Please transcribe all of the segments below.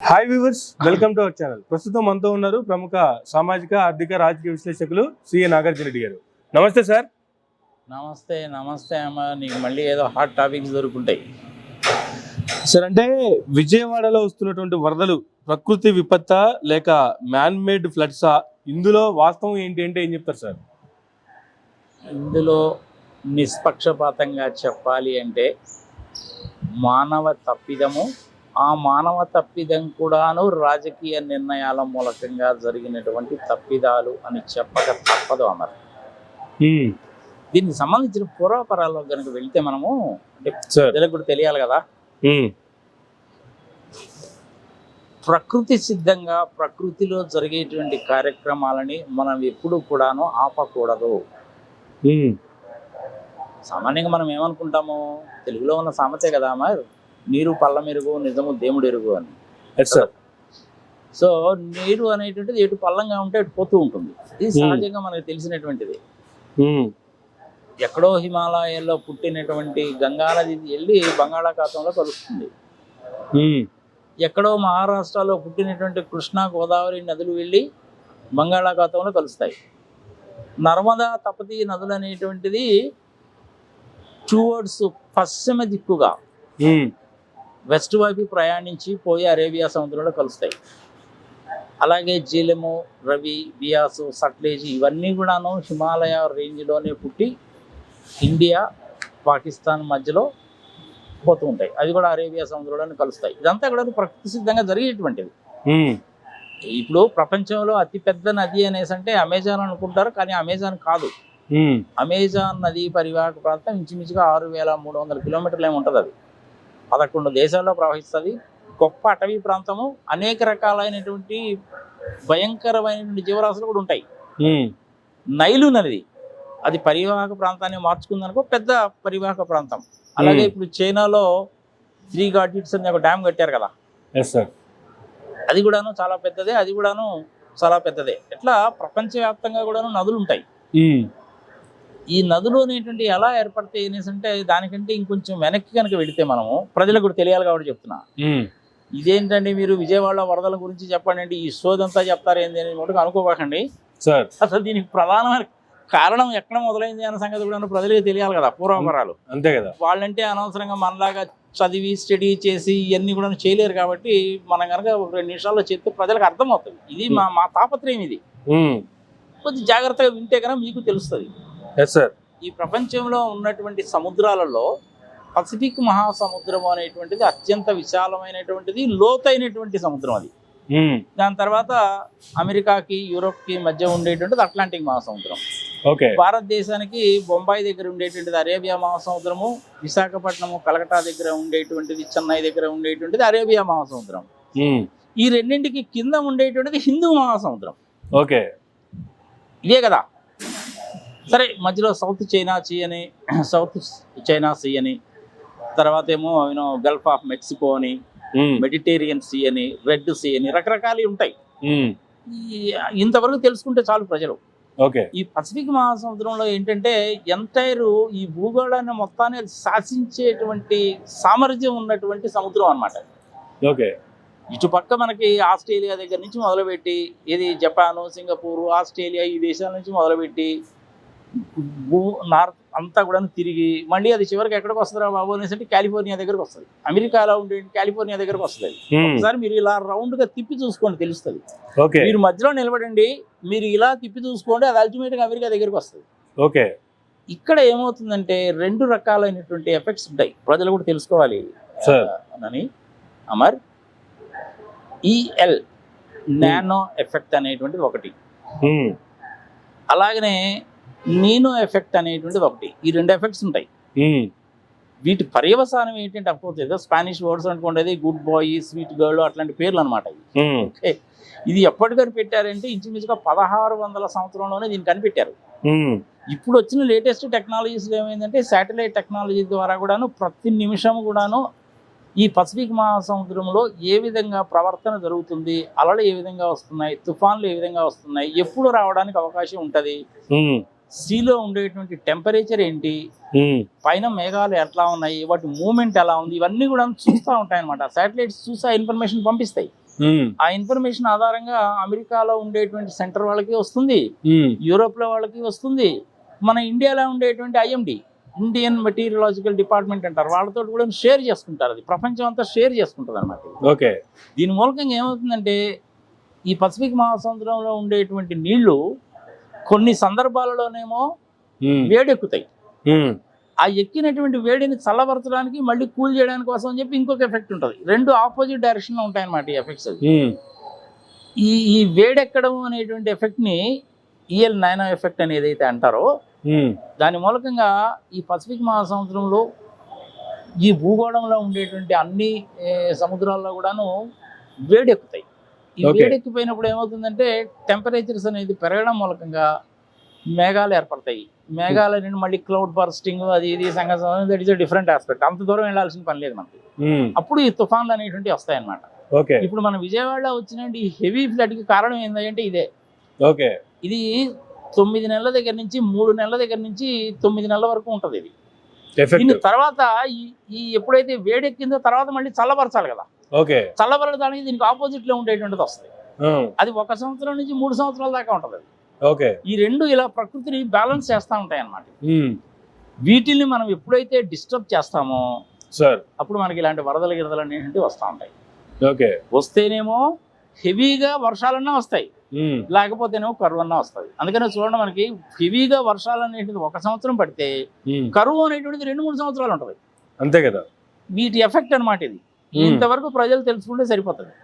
Hi viewers, welcome to our channel. ప్రస్తుతం మనతో ఉన్నారు ప్రముఖ సామాజిక ఆర్థిక రాజకీయ విశ్లేషకులు సిఏ నాగార్జున రెడ్డి గారు. నమస్తే సార్. నమస్తే నమస్తే అమ్మ. నీకు మళ్ళీ ఏదో హాట్ టాపిక్స్ దొరుకుంటాయి సార్. అంటే విజయవాడలో వస్తున్నటువంటి వరదలు ప్రకృతి విపత్త లేక మ్యాన్ మేడ్ ఫ్లడ్సా? ఇందులో వాస్తవం ఏంటి అంటే ఏం చెప్తారు సార్? ఇందులో నిష్పక్షపాతంగా చెప్పాలి అంటే మానవ తప్పిదము, ఆ మానవ తప్పిదం కూడాను రాజకీయ నిర్ణయాల మూలకంగా జరిగినటువంటి తప్పిదాలు అని చెప్పక తప్పదు అన్నారు. దీనికి సంబంధించిన పూర్వపరాల్లో కనుక వెళ్తే మనము అంటే ప్రజలకు కూడా తెలియాలి కదా, ప్రకృతి సిద్ధంగా ప్రకృతిలో జరిగేటువంటి కార్యక్రమాలని మనం ఎప్పుడు కూడాను ఆపకూడదు. సామాన్యంగా మనం ఏమనుకుంటాము, తెలుగులో ఉన్న సామెతే కదా మరి, నీరు పళ్ళ మెరుగు నిజము దేవుడు ఎరుగు అని. సో నీరు అనేటువంటిది ఎటు పల్లంగా ఉంటే అటు పోతూ ఉంటుంది. ఇది సహజంగా మనకు తెలిసినటువంటిది. ఎక్కడో హిమాలయాల్లో పుట్టినటువంటి గంగా నది వెళ్ళి బంగాళాఖాతంలో కలుస్తుంది. ఎక్కడో మహారాష్ట్రలో పుట్టినటువంటి కృష్ణా గోదావరి నదులు వెళ్ళి బంగాళాఖాతంలో కలుస్తాయి. నర్మదా తపతి నదులు అనేటువంటిది టువర్డ్స్ పశ్చిమ దిక్కుగా వెస్ట్ వైపు ప్రయాణించి పోయి అరేబియా సముద్రంలో కలుస్తాయి. అలాగే జీలము, రవి, బియాసు, సట్లేజ్ ఇవన్నీ కూడాను హిమాలయ రేంజ్లోనే పుట్టి ఇండియా పాకిస్తాన్ మధ్యలో పోతూ ఉంటాయి. అది కూడా అరేబియా సముద్రంలోనే కలుస్తాయి. ఇదంతా కూడా ప్రకృతి సిద్ధంగా జరిగేటువంటిది. ఇప్పుడు ప్రపంచంలో అతిపెద్ద నది అనేసి అంటే అమెజాన్ అనుకుంటారు, కానీ అమెజాన్ కాదు. అమెజాన్ నది పరివాహక ప్రాంతం ఇంచుమించుగా 6300 కిలోమీటర్లు ఏమి ఉంటుంది. అది 11 దేశాల్లో ప్రవహిస్తుంది. గొప్ప అటవీ ప్రాంతము, అనేక రకాలైనటువంటి భయంకరమైనటువంటి జీవరాశులు కూడా ఉంటాయి. నైలు నది అది పరివాహక ప్రాంతాన్ని మార్చుకుందనుకో, పెద్ద పరివాహక ప్రాంతం. అలాగే ఇప్పుడు చైనాలో 3 గాడ్జిట్స్ అని ఒక డ్యామ్ కట్టారు కదా, అది కూడాను చాలా పెద్దదే. అది కూడాను చాలా పెద్దదే. ఇట్లా ప్రపంచవ్యాప్తంగా కూడాను నదులు ఉంటాయి. ఈ నదులు అనేటువంటి ఎలా ఏర్పడతాయి అనేసి అంటే దానికంటే ఇంకొంచెం వెనక్కి కనుక వెళితే మనము ప్రజలకు కూడా తెలియాలి కాబట్టి చెప్తున్నా. ఇదేంటండి మీరు విజయవాడ వరదల గురించి చెప్పండి అంటే ఈ సోదంతా చెప్తారు ఏంటి అని మటుకు అనుకోకండి సార్. అసలు దీనికి ప్రధానమైన కారణం ఎక్కడ మొదలైంది అనే సంగతి కూడా ప్రజలకు తెలియాలి కదా, పూర్వపరాలు. అంతే కదా. వాళ్ళంటే అనవసరంగా మనలాగా చదివి స్టడీ చేసి ఇవన్నీ కూడా చేయలేరు. కాబట్టి మనం కనుక 2 నిమిషాల్లో చెప్తే ప్రజలకు అర్థమవుతుంది. ఇది మా తాపత్రయం. ఇది కొద్ది జాగ్రత్తగా వింటే కనుక మీకు తెలుస్తుంది. ఈ ప్రపంచంలో ఉన్నటువంటి సముద్రాలలో పసిఫిక్ మహాసముద్రం అనేటువంటిది అత్యంత విశాలమైనటువంటిది, లోతైనటువంటి సముద్రం. అది దాని తర్వాత అమెరికాకి యూరోప్కి మధ్య ఉండేటువంటిది అట్లాంటిక్ మహాసముద్రం. భారతదేశానికి బొంబాయి దగ్గర ఉండేటువంటిది అరేబియా మహాసముద్రము, విశాఖపట్నము కలకట్టా దగ్గర ఉండేటువంటిది, చెన్నై దగ్గర ఉండేటువంటిది అరేబియా మహాసముద్రం. ఈ రెండింటికి కింద ఉండేటువంటిది హిందూ మహాసముద్రం. ఇదే కదా. సరే, మధ్యలో సౌత్ చైనా సీ అని, తర్వాత ఏమో గల్ఫ్ ఆఫ్ మెక్సికో అని, మెడిటేరియన్ సీ అని, రెడ్ సీ అని రకరకాలు ఉంటాయి. ఇంతవరకు తెలుసుకుంటే చాలు ప్రజలు. ఈ పసిఫిక్ మహాసముద్రంలో ఏంటంటే ఎంటైర్ ఈ భూగోళాన్ని మొత్తాన్ని శాసించేటువంటి సామర్థ్యం ఉన్నటువంటి సముద్రం అన్నమాట. ఇటుపక్క మనకి ఆస్ట్రేలియా దగ్గర నుంచి మొదలుపెట్టి ఇది జపాను, సింగపూరు, ఆస్ట్రేలియా ఈ దేశాల నుంచి మొదలుపెట్టి నార్త్ అంతా కూడా తిరిగి మళ్ళీ అది చివరికి ఎక్కడికి వస్తుందా బాబు అనేసి అంటే కాలిఫోర్నియా దగ్గరకు వస్తుంది. అమెరికాలో ఉండే కాలిఫోర్నియా దగ్గరకు వస్తుంది. ఒకసారి మీరు ఇలా రౌండ్గా తిప్పి చూసుకోండి, తెలుస్తుంది. మీరు మధ్యలో నిలబడండి, మీరు ఇలా తిప్పి చూసుకోండి, అది అల్టిమేట్గా అమెరికా దగ్గరకు వస్తుంది. ఇక్కడ ఏమవుతుందంటే 2 రకాలైనటువంటి ఎఫెక్ట్స్ ఉంటాయి, ప్రజలు కూడా తెలుసుకోవాలి అని. అమర్, ఈఎల్ నానో ఎఫెక్ట్ అనేటువంటిది ఒకటి, అలాగనే నీనో ఎఫెక్ట్ అనేటువంటిది ఒకటి. ఈ 2 ఎఫెక్ట్స్ ఉంటాయి. వీటి పర్యవసానం ఏంటంటే అపోతే స్పానిష్ వర్డ్స్ అనుకోండి, గుడ్ బాయ్, స్వీట్ గర్ల్ అట్లాంటి పేర్లు అనమాట. ఇది ఎప్పటి కనిపెట్టారంటే ఇంచుమించుగా 1600 సంవత్సరంలోనే దీన్ని కనిపెట్టారు. ఇప్పుడు వచ్చిన లేటెస్ట్ టెక్నాలజీస్ ఏమైందంటే శాటిలైట్ టెక్నాలజీ ద్వారా కూడాను ప్రతి నిమిషం కూడాను ఈ పసిఫిక్ మహాసముద్రంలో ఏ విధంగా ప్రవర్తన జరుగుతుంది, అలలు ఏ విధంగా వస్తున్నాయి, తుఫాన్లు ఏ విధంగా వస్తున్నాయి, ఎప్పుడు రావడానికి అవకాశం ఉంటుంది, సీలో ఉండేటువంటి టెంపరేచర్ ఏంటి, పైన మేఘాలు ఎట్లా ఉన్నాయి, వాటి మూవ్మెంట్ ఎలా ఉంది, ఇవన్నీ కూడా చూస్తూ ఉంటాయి అనమాట. శాటిలైట్స్ చూసి ఇన్ఫర్మేషన్ పంపిస్తాయి. ఆ ఇన్ఫర్మేషన్ ఆధారంగా అమెరికాలో ఉండేటువంటి సెంటర్ వాళ్ళకి వస్తుంది, యూరోప్ లో వాళ్ళకి వస్తుంది, మన ఇండియాలో ఉండేటువంటి ఐఎండి, ఇండియన్ మెటీరియలాజికల్ డిపార్ట్మెంట్ అంటారు, వాళ్ళతో కూడా షేర్ చేసుకుంటారు. అది ప్రపంచం అంతా షేర్ చేసుకుంటుంది అనమాట. ఓకే. దీని మూలకంగా ఏమవుతుందంటే ఈ పసిఫిక్ మహాసముద్రంలో ఉండేటువంటి నీళ్లు కొన్ని సందర్భాలలోనేమో వేడెక్కుతాయి. ఆ ఎక్కినటువంటి వేడిని చల్లబరచడానికి మళ్ళీ కూల్ చేయడానికి కోసం అని చెప్పి ఇంకొక ఎఫెక్ట్ ఉంటుంది. రెండు ఆపోజిట్ డైరెక్షన్ లో ఉంటాయన్నమాట ఈ ఎఫెక్ట్స్. ఈ వేడెక్కడం అనేటువంటి ఎఫెక్ట్ ని ఈఎల్ నైనో ఎఫెక్ట్ అనేది అయితే అంటారో దాని మూలకంగా ఈ పసిఫిక్ మహాసముద్రంలో ఈ భూగోళంలో ఉండేటువంటి అన్ని సముద్రాల్లో కూడాను వేడెక్కుతాయి. ఈ వేడెక్కిపోయినప్పుడు ఏమవుతుందంటే టెంపరేచర్స్ అనేది పెరగడం మూలకంగా మేఘాలు ఏర్పడతాయి. మేఘాల నుండి మళ్ళీ క్లౌడ్ బర్స్టింగ్ అది ఇది సంగతి, దట్ ఈస్ డిఫరెంట్ ఆస్పెక్ట్. అంత దూరం వెళ్ళాల్సిన పని లేదు మనకి. అప్పుడు ఈ తుఫాన్లు అనేటువంటి వస్తాయి అన్నమాట. ఇప్పుడు మన విజయవాడలో వచ్చినటువంటి ఈ హెవీ ఫ్లడ్ కి కారణం ఏంటంటే ఇదే. ఇది 9 నెలల దగ్గర నుంచి 3 నెలల దగ్గర నుంచి 9 నెలల వరకు ఉంటుంది. ఇది దీని తర్వాత ఈ ఎప్పుడైతే వేడెక్కిందో తర్వాత మళ్ళీ చల్లబరచాలి కదా. చల్లబరచడానికి దీనికి ఆపోజిట్ లో ఉండేటువంటిది వస్తుంది. అది 1 సంవత్సరం నుంచి 3 సంవత్సరాల దాకా ఉంటుంది. ఈ రెండు ఇలా ప్రకృతిని బ్యాలెన్స్ చేస్తూ ఉంటాయి అన్నమాట. వీటిల్ని మనం ఎప్పుడైతే డిస్టర్బ్ చేస్తామో అప్పుడు మనకి ఇలాంటి వరదలు గిరదలు అనేవి వస్తూ ఉంటాయి. వస్తేనేమో హెవీగా వర్షాలన్నా వస్తాయి, లేకపోతేనేమో కరువు అన్నా వస్తుంది. అందుకనే చూడండి, మనకి హెవీగా వర్షాలు అనేటువంటిది 1 సంవత్సరం పడితే కరువు అనేటువంటిది 2-3 సంవత్సరాలు ఉంటుంది. అంతే కదా. వీటి ఎఫెక్ట్ అన్నమాట ఇది. ఇంతవరకు ప్రజలు తెలుసుకుంటే సరిపోతుంది.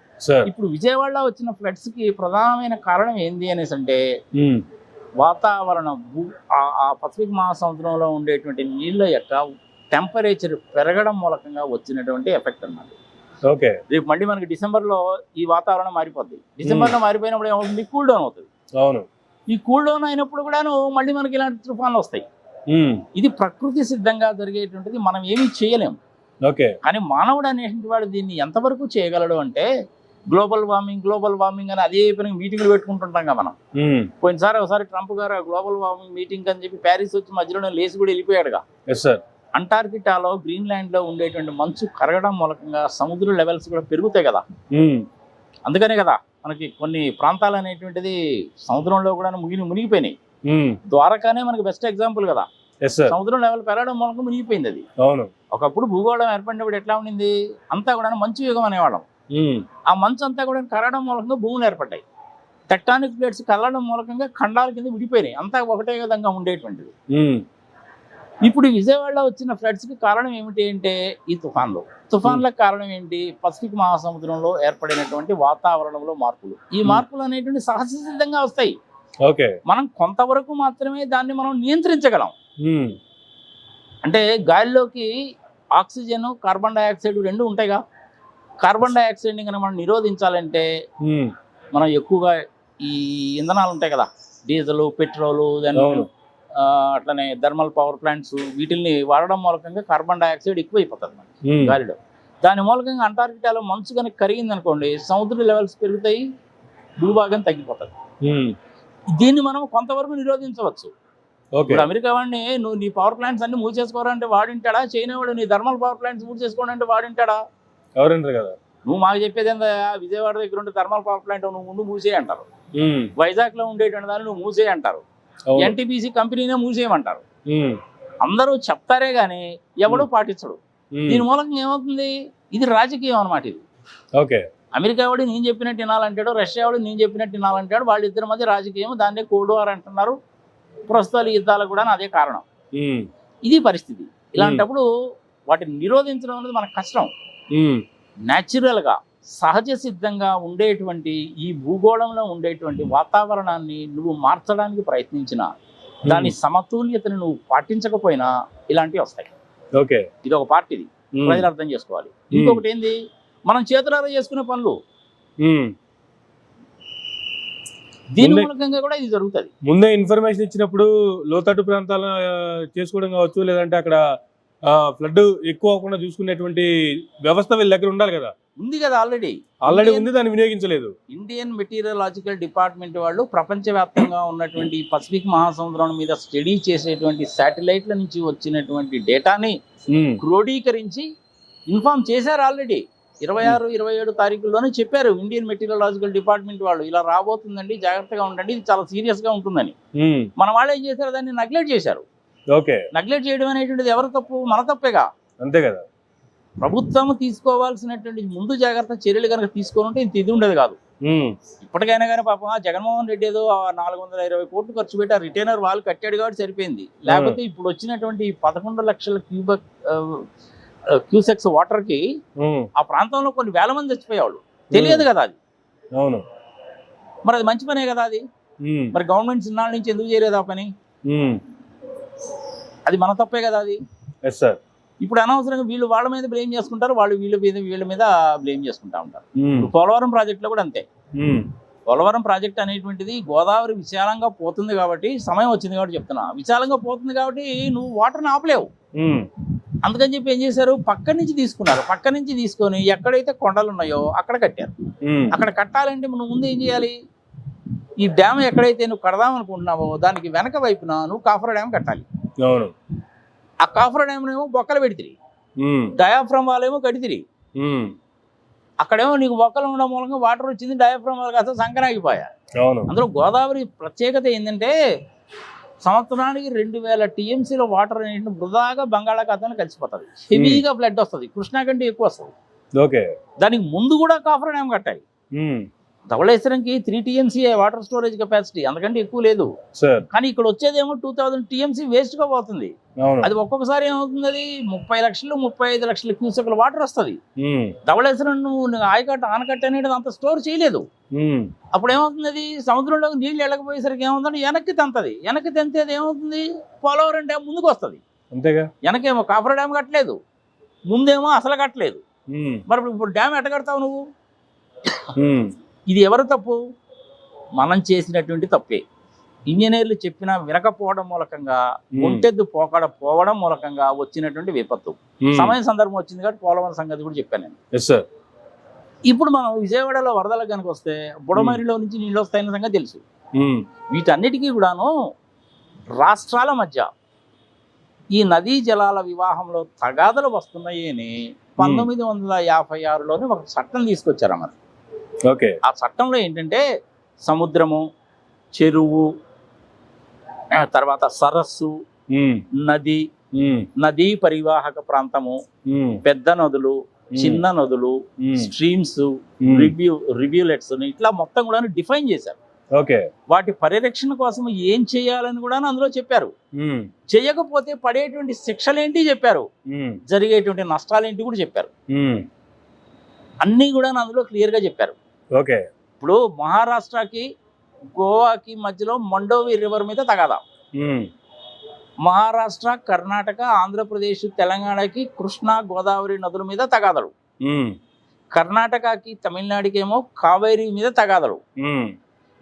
ఇప్పుడు విజయవాడలో వచ్చిన ఫ్లడ్స్ కి ప్రధానమైన కారణం ఏంది అనేసి అంటే వాతావరణం, ఆ పసిఫిక్ మహాసముద్రంలో ఉండేటువంటి నీళ్ళ యొక్క టెంపరేచర్ పెరగడం మూలకంగా వచ్చినటువంటి ఎఫెక్ట్ అన్నమాట. రేపు మళ్ళీ మనకి డిసెంబర్లో ఈ వాతావరణం మారిపోద్ది. డిసెంబర్లో మారిపోయినప్పుడు ఏమవుతుంది, కూల్ డౌన్ అవుతుంది. ఈ కూల్ డౌన్ అయినప్పుడు కూడాను మళ్ళీ మనకి ఇలాంటి తుఫాన్లు వస్తాయి. ఇది ప్రకృతి సిద్ధంగా జరిగేటువంటిది, మనం ఏమీ చేయలేము. కానీ మానవుడు అనేటువంటి వాడు దీన్ని ఎంతవరకు చేయగలడు అంటే గ్లోబల్ వార్మింగ్ అని అదే పని మీటింగ్లు పెట్టుకుంటుంటాం కదా మనం. ఒకసారి ట్రంప్ గారు గ్లోబల్ వార్మింగ్ మీటింగ్ అని చెప్పి ప్యారిస్ వచ్చి మధ్యలోనే లేచి కూడా వెళ్ళిపోయాడుగా. అంటార్కిటాలో, గ్రీన్లాండ్ లో ఉండేటువంటి మంచు కరగడం మూలకంగా సముద్ర లెవెల్స్ కూడా పెరుగుతాయి కదా. అందుకనే కదా మనకి కొన్ని ప్రాంతాలు అనేటువంటిది సముద్రంలో కూడా మునిగిపోయినాయి. ద్వారకానే మనకి బెస్ట్ ఎగ్జాంపుల్ కదా. సముద్రం లెవెల్ పెరగడం మూలంగా మునిగిపోయింది అది. ఒకప్పుడు భూగోళం ఏర్పడినప్పుడు ఎట్లా ఉండింది, అంతా కూడా మంచు యుగం అనేవాళ్ళం. ఆ మంచు అంతా కూడా కరగడం మూలంగా భూములు ఏర్పడ్డాయి. టెక్టానిక్ ప్లేట్స్ కదలడం మూలకంగా ఖండాల కింద విడిపోయినాయి. అంతా ఒకటే విధంగా ఉండేటువంటిది. ఇప్పుడు విజయవాడలో వచ్చిన ఫ్లడ్స్ కి కారణం ఏమిటి అంటే ఈ తుఫాన్లకు కారణం ఏంటి, పసిఫిక్ మహాసముద్రంలో ఏర్పడినటువంటి వాతావరణంలో మార్పులు. ఈ మార్పులు అనేటువంటి సహజసిద్ధంగా వస్తాయి. మనం కొంతవరకు మాత్రమే దాన్ని మనం నియంత్రించగలం. అంటే గాలిలోకి ఆక్సిజన్, కార్బన్ డైఆక్సైడ్ రెండు ఉంటాయిగా. కార్బన్ డైఆక్సైడ్ ని కనుక మనం నిరోధించాలంటే మనం ఎక్కువగా ఈ ఇంధనాలు ఉంటాయి కదా, డీజిల్, పెట్రోలు, అట్లనే థర్మల్ పవర్ ప్లాంట్స్, వీటిల్ని వాడడం మూలకంగా కార్బన్ డైఆక్సైడ్ ఎక్కువైపోతుంది మనకి గాలిలో. దాని మూలకంగా అంటార్కిటాలో మంచు కనుక కరిగింది అనుకోండి, సముద్ర లెవెల్స్ పెరుగుతాయి, భూభాగం తగ్గిపోతుంది. దీన్ని మనం కొంతవరకు నిరోధించవచ్చు. ఇప్పుడు అమెరికా వాడిని నువ్వు నీ పవర్ ప్లాంట్స్ అన్ని మూసేసుకోవాలంటే వాడింటాడా? చైనా వాడు నీ థర్మల్ పవర్ ప్లాంట్స్ మూసేసుకోవాలంటే వాడింటాడా? ఎవరంటారు కదా. నువ్వు మాకు చెప్పేది ఏందా, విజయవాడ దగ్గర ఉండే థర్మల్ పవర్ ప్లాంట్ నువ్వు ముందు మూసేయి అంటారు. వైజాగ్ లో ఉండేటువంటి దాన్ని నువ్వు మూసేయి అంటారు. ఎన్టీపీసీ కంపెనీనే మూసేయమంటారు. అందరూ చెప్తారే గాని ఎవడూ పాటించడు. దీని మూలంగా ఏమవుతుంది, ఇది రాజకీయం అన్నమాట. ఇది అమెరికా వాడు నేను చెప్పినట్టు వినాలంటాడు, రష్యా వాడు నేను చెప్పినట్టు వినాలంటాడు. వాళ్ళిద్దరి మధ్య రాజకీయం, దాన్నే కోల్డ్ వార్ అంటున్నారు. ప్రస్తుతాలు యుద్ధాలకు కూడా అదే కారణం. ఇది పరిస్థితి. ఇలాంటప్పుడు వాటిని నిరోధించడం అనేది మనకు కష్టం. న్యాచురల్ గా సహజ సిద్ధంగా ఉండేటువంటి ఈ భూగోళంలో ఉండేటువంటి వాతావరణాన్ని నువ్వు మార్చడానికి ప్రయత్నించినా, దాని సమతుల్యతను నువ్వు పాటించకపోయినా ఇలాంటివి వస్తాయి. ఇది ఒక పార్ట్, ఇది ప్రజలు అర్థం చేసుకోవాలి. ఇంకొకటి ఏంది, మనం చేతులారా చేసుకునే పనులు, దీని మూలకంగా కూడా ఇది జరుగుతుంది. ముందే ఇన్ఫర్మేషన్ ఇచ్చినప్పుడు లోతట్టు ప్రాంతాలు చేసుకోవడం కావచ్చు, లేదంటే అక్కడ ఫ్లడ్ ఎక్కువ అవ్వకుండా చూసుకునేటువంటి వ్యవస్థ వీళ్ళ దగ్గర ఉండాలి కదా. ఉంది కదా, ఆల్రెడీ ఉంది, దాన్ని వినియోగించలేదు. ఇండియన్ మెటీరియలాజికల్ డిపార్ట్మెంట్ వాళ్ళు ప్రపంచవ్యాప్తంగా ఉన్నటువంటి పసిఫిక్ మహాసముద్రం మీద స్టడీ చేసేటువంటి శాటిలైట్ల నుంచి వచ్చినటువంటి డేటాని క్రోడీకరించి ఇన్ఫార్మ్ చేశారు ఆల్రెడీ. 26, 27 తారీఖుల్లోనే చెప్పారు ఇండియన్ మెటీరియలాజికల్ డిపార్ట్మెంట్ వాళ్ళు, ఇలా రాబోతుందండి, జాగ్రత్తగా ఉండండి, ఇది చాలా సీరియస్గా ఉంటుందని. మన వాళ్ళు ఏం చేశారు, దాన్ని నెగ్లెక్ట్ చేశారు. ఓకే, నెగ్లెక్ట్ చేయడం అనేటువంటిది ఎవరి తప్పు? మన తప్పేగా. అంతే కదా. ప్రభుత్వం తీసుకోవాల్సినటువంటి ముందు జాగ్రత్త చర్యలు కనుక తీసుకొని ఉంటే ఇంత ఇది ఉండేది కాదు. ఇప్పటికైనా కానీ పాపం ఆ జగన్మోహన్ రెడ్డి ఏదో 420 కోట్లు ఖర్చు పెట్టి ఆ రిటైనర్ వాళ్ళు కట్టాడు కాబట్టి సరిపోయింది. లేకపోతే ఇప్పుడు వచ్చినటువంటి 11 లక్షల క్యూసెక్స్ వాటర్ కి ఆ ప్రాంతంలో కొన్ని వేల మంది చచ్చిపోయేవాళ్ళు. తెలియదు కదా అది. అవును, మరి అది మంచి పనే కదా అది. మరి గవర్నమెంట్ ఇన్నాళ్ళ నుంచి ఎందుకు చేయలేదు ఆ పని? అది మన తప్పే కదా అది. ఇప్పుడు అనవసరంగా వీళ్ళు వాళ్ళ మీద బ్లేమ్ చేసుకుంటారు, వాళ్ళు వీళ్ళ మీద బ్లేమ్ చేసుకుంటా ఉంటారు. పోలవరం ప్రాజెక్టులో కూడా అంతే. పోలవరం ప్రాజెక్ట్ అనేటువంటిది గోదావరి విశాలంగా పోతుంది కాబట్టి, సమయం వచ్చింది కాబట్టి చెప్తున్నా, విశాలంగా పోతుంది కాబట్టి నువ్వు వాటర్ని ఆపలేవు. అందుకని చెప్పి ఏం చేశారు, పక్క నుంచి తీసుకున్నారు. పక్క నుంచి తీసుకొని ఎక్కడైతే కొండలు ఉన్నాయో అక్కడ కట్టారు. అక్కడ కట్టాలంటే నువ్వు ముందు ఏం చేయాలి, ఈ డ్యామ్ ఎక్కడైతే నువ్వు కడదాం అనుకుంటున్నావో దానికి వెనక వైపున నువ్వు కాఫర్ డ్యామ్ కట్టాలి. ఆ కాఫర్ డ్యామ్ ఏమో బొక్కలు పెడితిరి, డయాఫ్రమ్ వాళ్ళేమో కడితిరి. అక్కడేమో నీకు బొక్కలు ఉండడం మూలంగా వాటర్ వచ్చింది, డయాఫ్రమ్ వాళ్ళు కాస్త సంకనాగిపోయా. అందులో గోదావరి ప్రత్యేకత ఏంటంటే సంవత్సరానికి 2000 TMCల వాటర్ అనేది వృధాగా బంగాళాఖాతంలో కలిసిపోతుంది. హెవీగా ఫ్లడ్ వస్తుంది, కృష్ణా కంటే ఎక్కువ వస్తుంది. దానికి ముందు కూడా కాఫర్ డ్యామ్ కట్టాలి. ధవళేశ్వరంకి 3 TMC వాటర్ స్టోరేజ్ కెపాసిటీ, అందుకంటే ఎక్కువ లేదు. కానీ ఇక్కడ వచ్చేదేమో 2000 TMC వేస్ట్ గా పోతుంది. అది ఒక్కొక్కసారి ఏమవుతుంది, అది 30 లక్షలు 35 లక్షల క్యూసెక్ల వాటర్ వస్తుంది. ధవళేశ్వరం నువ్వు ఆయకట్ట ఆనకట్ట అనేది అంత స్టోర్ చేయలేదు. అప్పుడు ఏమవుతుంది, అది సముద్రంలోకి నీళ్లు వెళ్ళకపోయేసరికి ఏమవుతుంది, వెనక్కి తంతది. వెనక్కి తంతేది ఏమవుతుంది, పోలవరం డ్యామ్ ముందుకు వస్తుంది. వెనకేమో కాఫర్ డ్యామ్ కట్టలేదు, ముందేమో అసలు కట్టలేదు. మరి ఇప్పుడు డ్యామ్ ఎట్ట కడతావు నువ్వు? ఇది ఎవరు తప్పు? మనం చేసినటువంటి తప్పే. ఇంజనీర్లు చెప్పినా వినకపోవడం మూలకంగా, ఒంటెద్దు పోవడం మూలకంగా వచ్చినటువంటి విపత్తు. సమయం సందర్భం వచ్చింది కాబట్టి పోలవరం సంగతి కూడా చెప్పాను నేను. ఇప్పుడు మనం విజయవాడలో వరదలకు కనుక వస్తే బుడమరిలో నుంచి నీళ్ళు వస్తాయన్న సంగతి తెలుసు. వీటన్నిటికీ కూడాను రాష్ట్రాల మధ్య ఈ నదీ జలాల వివాహంలో తగాదలు వస్తున్నాయి అని 1956లోనే ఒక చట్టం తీసుకొచ్చారు మరి. ఆ చట్టంలో ఏంటంటే సముద్రము, చెరువు, తర్వాత సరస్సు, నదీ పరివాహక ప్రాంతము, పెద్ద నదులు, చిన్న నదులు, స్ట్రీమ్స్, రివ్యూలెట్స్ ఇట్లా మొత్తం కూడా డిఫైన్ చేశారు. వాటి పరిరక్షణ కోసం ఏం చేయాలని కూడా అందులో చెప్పారు. చేయకపోతే పడేటువంటి శిక్షలేంటి చెప్పారు, జరిగేటువంటి నష్టాలేంటి కూడా చెప్పారు. అన్నీ కూడా అందులో క్లియర్గా చెప్పారు. ఇప్పుడు మహారాష్ట్రకి గోవాకి మధ్యలో మండోవి రివర్ మీద తగాదా. మహారాష్ట్ర, కర్ణాటక, ఆంధ్రప్రదేశ్, తెలంగాణకి కృష్ణా, గోదావరి నదుల మీద తగాదలు. కర్ణాటకకి, తమిళనాడుకి ఏమో కావేరీ మీద తగాదలు.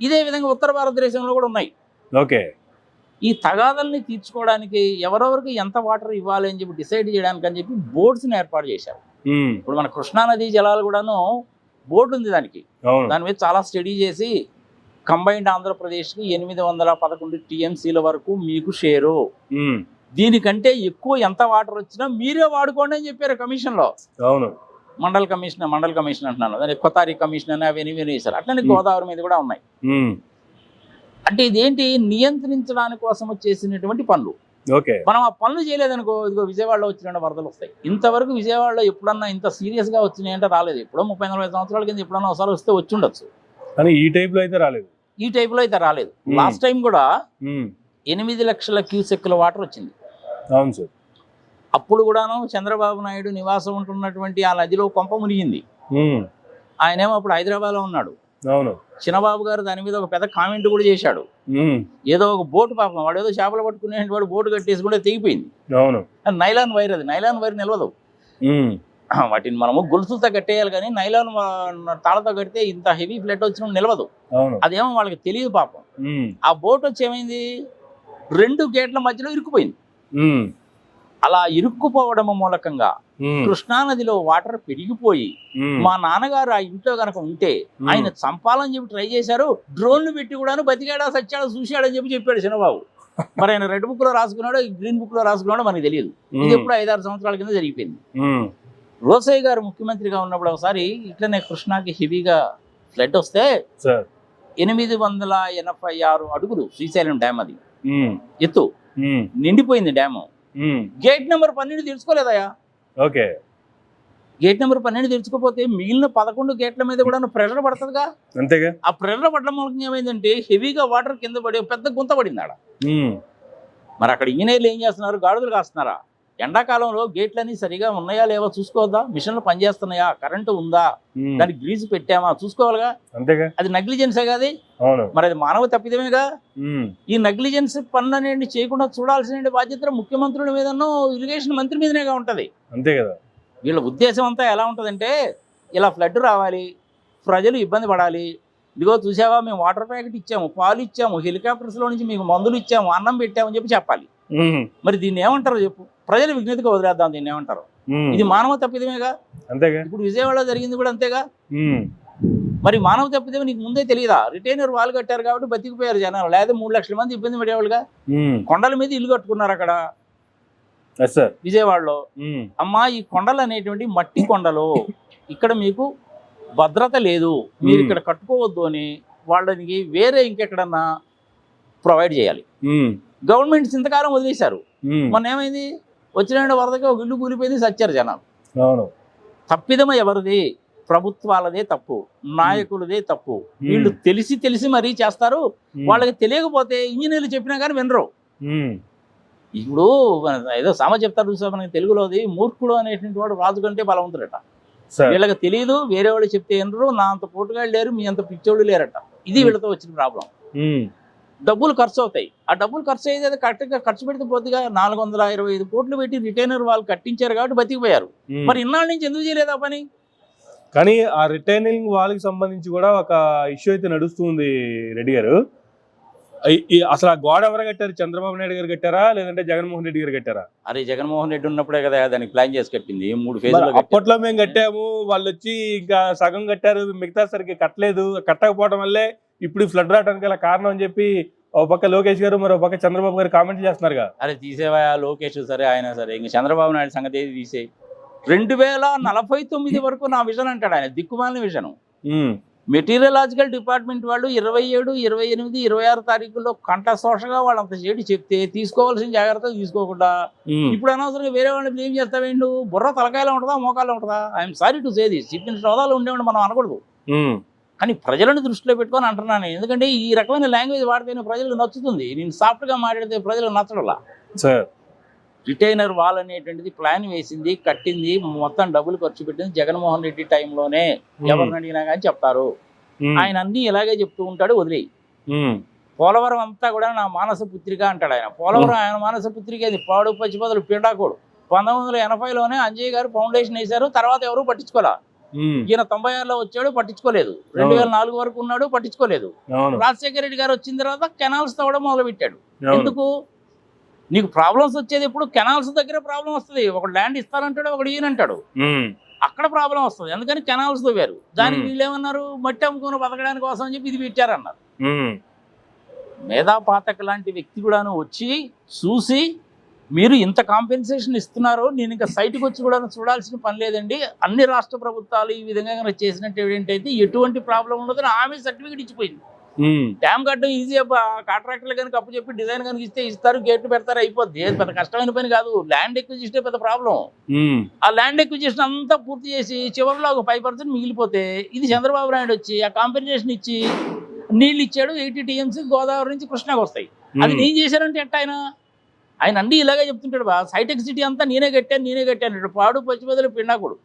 ఇదే విధంగా ఉత్తర భారతదేశంలో కూడా ఉన్నాయి. ఈ తగాదల్ని తీర్చుకోవడానికి ఎవరెవరికి ఎంత వాటర్ ఇవ్వాలి అని చెప్పి డిసైడ్ చేయడానికి అని చెప్పి బోర్డ్స్ని ఏర్పాటు చేశారు. ఇప్పుడు మన కృష్ణా నదీ జలాలు కూడాను బోర్డు ఉంది దానికి. దాని మీద చాలా స్టడీ చేసి కంబైన్డ్ ఆంధ్రప్రదేశ్కి 811 TMCల వరకు మీకు షేరు, దీనికంటే ఎక్కువ ఎంత వాటర్ వచ్చినా మీరే వాడుకోండి అని చెప్పారు కమిషన్లో. మండల్ కమిషన్ అంటున్నాను, దాని కొత్తారి కమిషన్ అని అవన్నీ వేసారు. అట్లనే గోదావరి మీద కూడా ఉన్నాయి. అంటే ఇదేంటి, నియంత్రించడానికి కోసం చేసినటువంటి పనులు. మనం ఆ పనులు చేయలేదనుకో, ఇదిగో విజయవాడలో వచ్చిన వరదలు వస్తాయి. ఇంతవరకు విజయవాడలో ఎప్పుడన్నా ఇంత సీరియస్ గా వచ్చినాయి అంటే రాలేదు. ఎప్పుడో 30-40 సంవత్సరాల కింద ఎప్పుడన్నా ఒకసారి వస్తే వచ్చి ఉండొచ్చు, కానీ ఈ టైప్ లో అయితే రాలేదు. లాస్ట్ టైం కూడా 8 లక్షల క్యూసెక్ల వాటర్ వచ్చింది. అప్పుడు కూడాను చంద్రబాబు నాయుడు నివాసం ఉంటున్నటువంటి ఆ నదిలో కొంప మునిగింది. ఆయనేమో అప్పుడు హైదరాబాద్ లో ఉన్నాడు. చిన్నబాబు గారు దాని మీద ఒక పెద్ద కామెంట్ కూడా చేశాడు. ఏదో ఒక బోటు, పాపం వాడు ఏదో చేపలు పట్టుకునే వాడు బోటు కట్టేసి కూడా తెగిపోయింది. నైలాన్ వైర్, అది నైలాన్ వైర్ నిలవదు. వాటిని మనము గొలుసుతో కట్టేయాలి, కానీ నైలాన్ తాళతో కడితే ఇంత హెవీ ఫ్లడ్ వచ్చిన నిలవదు. అదేమో వాళ్ళకి తెలియదు పాపం. ఆ బోట్ వచ్చి ఏమైంది, 2 గేట్ల మధ్యలో ఇరుక్కుపోయింది. అలా ఇరుక్కుపోవడం మూలకంగా కృష్ణానదిలో వాటర్ పెరిగిపోయి మా నాన్నగారు ఆ ఇంట్లో కనుక ఉంటే ఆయన చంపాలని చెప్పి ట్రై చేశారు. డ్రోన్లు పెట్టి కూడాను బతికాడా సచ్చాడా చూశాడని చెప్పాడు చిన్నబాబు. మరి ఆయన రెడ్ బుక్ లో రాసుకున్నాడో గ్రీన్ బుక్ లో రాసుకున్నాడో మనకి తెలియదు. ఇది ఎప్పుడు 5-6 సంవత్సరాల కింద జరిగిపోయింది. రోసయ్య గారు ముఖ్యమంత్రిగా ఉన్నప్పుడు ఒకసారి ఇట్లనే కృష్ణాకి హెవీగా ఫ్లడ్ వస్తే సార్ 886 అడుగులు శ్రీశైలం డ్యామ్ అది ఎత్తు నిండిపోయింది డ్యాము. గేట్ నెంబర్ 12 తెరుచుకోలేదయా. ఓకే, గేట్ నెంబర్ 12 తెరుచుకోపోతే మిగిలిన 11 గేట్ల మీద కూడా ప్రెషర్ పడుతుందిగా. అంతేగా. ఆ ప్రెషర్ పడడం మూలంగా ఏమైందంటే హెవీగా వాటర్ కింద పడి పెద్ద గుంత పడింది ఆడ. మరి అక్కడ ఇంజనీర్లు ఏం చేస్తున్నారు, గాడుదలు కాస్తున్నారా? ఎండాకాలంలో గేట్లన్నీ సరిగా ఉన్నాయా లేవా చూసుకోవద్దా? మిషన్లు పనిచేస్తున్నాయా, కరెంటు ఉందా, దానికి గ్రీజు పెట్టామా చూసుకోవాలిగా. అంతేగా. అది నెగ్లిజెన్సే కాదు, మరి అది మానవ తప్పిదమేగా. ఈ నెగ్లిజెన్స్ పనులు అనేది చేయకుండా చూడాల్సిన బాధ్యత ముఖ్యమంత్రుల మీదనో ఇరిగేషన్ మంత్రి మీదనేగా ఉంటది. అంతే కదా. వీళ్ళ ఉద్దేశం అంతా ఎలా ఉంటుందంటే ఇలా ఫ్లడ్ రావాలి, ప్రజలు ఇబ్బంది పడాలి, ఇదిగో చూసావా మేము వాటర్ ప్యాకెట్ ఇచ్చాము, పాలు ఇచ్చాము, హెలికాప్టర్స్లో నుంచి మీకు మందులు ఇచ్చాము, అన్నం పెట్టామని చెప్పాలి. మరి దీన్ని ఏమంటారు చెప్పు? ప్రజల విజ్ఞతగా వదిలేద్దాం, దీన్ని ఏమంటారు? ఇది మానవ తప్పిదమేగా. అంతేగా. ఇప్పుడు విజయవాడలో జరిగింది కూడా అంతేగా. మరి మానవ తప్పిదమే నీకు ముందే తెలియదా? రిటైనర్ వాళ్ళు కట్టారు కాబట్టి బతికిపోయారు జనాలు, లేదా 3 లక్షల మంది ఇబ్బంది పడేవాళ్ళుగా. కొండల మీద ఇల్లు కట్టుకున్నారు అక్కడ విజయవాడలో. అమ్మా ఈ కొండలు అనేటువంటి మట్టి కొండలు, ఇక్కడ మీకు భద్రత లేదు, మీరు ఇక్కడ కట్టుకోవద్దు అని వాళ్ళకి వేరే ఇంకెక్కడన్నా ప్రొవైడ్ చేయాలి. గవర్నమెంట్స్ ఇంతకాలం వదిలేశారు. మొన్న ఏమైంది, వచ్చిన వరదకి ఒక ఇల్లు కూలిపోయింది, సచ్చారు జనాలు. తప్పిదమ ఎవరిది? ప్రభుత్వాలదే తప్పు, నాయకులదే తప్పు. వీళ్ళు తెలిసి మరీ చేస్తారు. వాళ్ళకి తెలియకపోతే ఇంజనీర్లు చెప్పినా కానీ వినరు. ఇప్పుడు ఏదో సామ చెప్తారు చూసా మనకి తెలుగులోది, మూర్ఖుడు అనేటువంటి వాడు రాజు కంటే బలవంతుడట. వీళ్ళకి తెలియదు, వేరే వాళ్ళు చెప్తే వినరు. నా అంత పోటుగాళ్ళు లేరు, మీ అంత పిచ్చోళ్ళు లేరట. ఇది వీళ్ళతో వచ్చిన ప్రాబ్లం. డబ్బులు ఖర్చు అవుతాయి. ఆ డబ్బులు ఖర్చు అయ్యేది కరెక్ట్గా ఖర్చు పెడితే పోతుగా 425 కోట్లు పెట్టి రిటైనర్ వాళ్ళు కట్టించారు కాబట్టి బతికిపోయారు. మరి ఇన్నాళ్ళ నుంచి ఎందుకు చేయలేదు ఆ పని? కానీ ఆ రిటైనింగ్ వాళ్ళకి సంబంధించి కూడా ఒక ఇష్యూ అయితే నడుస్తుంది రెడ్డి గారు. అసలు ఆ గోడ ఎవరు కట్టారు? చంద్రబాబు నాయుడు గారు కట్టారా లేదంటే జగన్మోహన్ రెడ్డి గారు కట్టారా? అరే జగన్మోహన్ రెడ్డి ఉన్నప్పుడే కదా దానికి ప్లాన్ చేసి కట్టింది. 3 ఫేజ్లు. అప్పట్లో మేము కట్టాము, వాళ్ళు వచ్చి ఇంకా సగం కట్టారు, మిగతా సరికి కట్టలేదు. కట్టకపోవడం వల్లే ఇప్పుడు ఫ్లడ్ రావడానికి గల కారణం అని చెప్పి ఒక పక్క లోకేష్ గారు, మరో పక్క చంద్రబాబు గారు కామెంట్ చేస్తున్నారుగా. అరే తీసేవా లోకేష్, సరే ఆయన సరే, ఇంక చంద్రబాబు నాయుడు సంగతి ఏది తీసే. 2049 వరకు నా విజన్ అంటాడు ఆయన, దిక్కుమాలిన విజన్. మెటీరియలాజికల్ డిపార్ట్మెంట్ వాళ్ళు 27, 28, 26 తారీఖుల్లో కంట శోషగా వాళ్ళంత చేడి చెప్తే తీసుకోవాల్సిన జాగ్రత్తలు తీసుకోకుండా ఇప్పుడు అనవసరంగా వేరే వాళ్ళని బ్లేమ్ చేస్తావేండు? బుర్ర తలకాయలో ఉంటుందా, మోకాల్లో ఉంటుందా? I'm sorry to say this. చెప్పిన హోదాలో ఉండేవాడు మనం అనకూడదు, కానీ ప్రజలను దృష్టిలో పెట్టుకొని అంటున్నాను. ఎందుకంటే ఈ రకమైన లాంగ్వేజ్ వాడితేనే ప్రజలకు నచ్చుతుంది. నేను సాఫ్ట్గా మాట్లాడితే ప్రజలకు నచ్చడంలా. రిటైనర్ వాల్ అనేటువంటిది ప్లాన్ వేసింది, కట్టింది, మొత్తం డబ్బులు ఖర్చు పెట్టింది జగన్మోహన్ రెడ్డి టైంలోనే. ఎవరిని అడిగినా కానీ చెప్తారు. ఆయన అన్ని ఇలాగే చెప్తూ ఉంటాడు, వదిలేయి. పోలవరం అంతా కూడా నా మానస పుత్రిక అంటాడు ఆయన. పోలవరం ఆయన మానస పుత్రిక, అది పాడు పచ్చిపదులు పిండాకోడు. 1980లోనే అంజయ్య గారు ఫౌండేషన్ వేశారు, తర్వాత ఎవరు పట్టించుకోలే. ఈయన 96లో వచ్చాడు, పట్టించుకోలేదు. 2004 వరకు ఉన్నాడు, పట్టించుకోలేదు. రాజశేఖర రెడ్డి గారు వచ్చిన తర్వాత కెనాల్స్ తవ్వడం మొదలు పెట్టాడు. ఎందుకు? నీకు ప్రాబ్లమ్స్ వచ్చేది ఎప్పుడు కెనాల్స్ దగ్గర ప్రాబ్లం వస్తుంది. ఒకడు ల్యాండ్ ఇస్తానంటాడు, ఒకడు ఈయనంటాడు, అక్కడ ప్రాబ్లం వస్తుంది. అందుకని కెనాల్స్ తవ్వారు. దానికి వీళ్ళు ఏమన్నారు, మట్టి అమ్ముకుని బతకడానికి కోసం అని చెప్పి ఇది పెట్టారన్నారు. మేధా పాతక లాంటి వ్యక్తి కూడాను వచ్చి చూసి, మీరు ఇంత కాంపెన్సేషన్ ఇస్తున్నారు, నేను ఇంకా సైట్కి వచ్చి కూడా చూడాల్సిన పని లేదండి, అన్ని రాష్ట్ర ప్రభుత్వాలు ఈ విధంగా కనుక చేసినట్టు ఏంటంటే ఎటువంటి ప్రాబ్లం ఉండదని ఆమె సర్టిఫికేట్ ఇచ్చిపోయింది. డ్యామ్ కట్టడం ఈజీ. కాంట్రాక్టర్లు కనుక అప్పు చెప్పి డిజైన్ కనుక ఇస్తే ఇస్తారు, గేట్లు పెడతారు, అయిపోద్ది. పెద్ద కష్టమైన పని కాదు. ల్యాండ్ ఎక్విజిషన్ పెద్ద ప్రాబ్లం. ఆ ల్యాండ్ ఎక్విజిషన్ అంతా పూర్తి చేసి చివరిలో ఒక 5% మిగిలిపోతే ఇది చంద్రబాబు నాయుడు వచ్చి ఆ కాంపెన్సేషన్ ఇచ్చి నీళ్ళు ఇచ్చాడు. 80 TMC గోదావరి నుంచి కృష్ణాకి వస్తాయి. అది నేను చేశానంటే ఎట్ట ఆయన అన్నీ ఇలాగే చెప్తుంటాడు. హైటెక్ సిటీ అంతా నేనే కట్టాను. పాడు పచ్చిపదులు పిండాకుడు.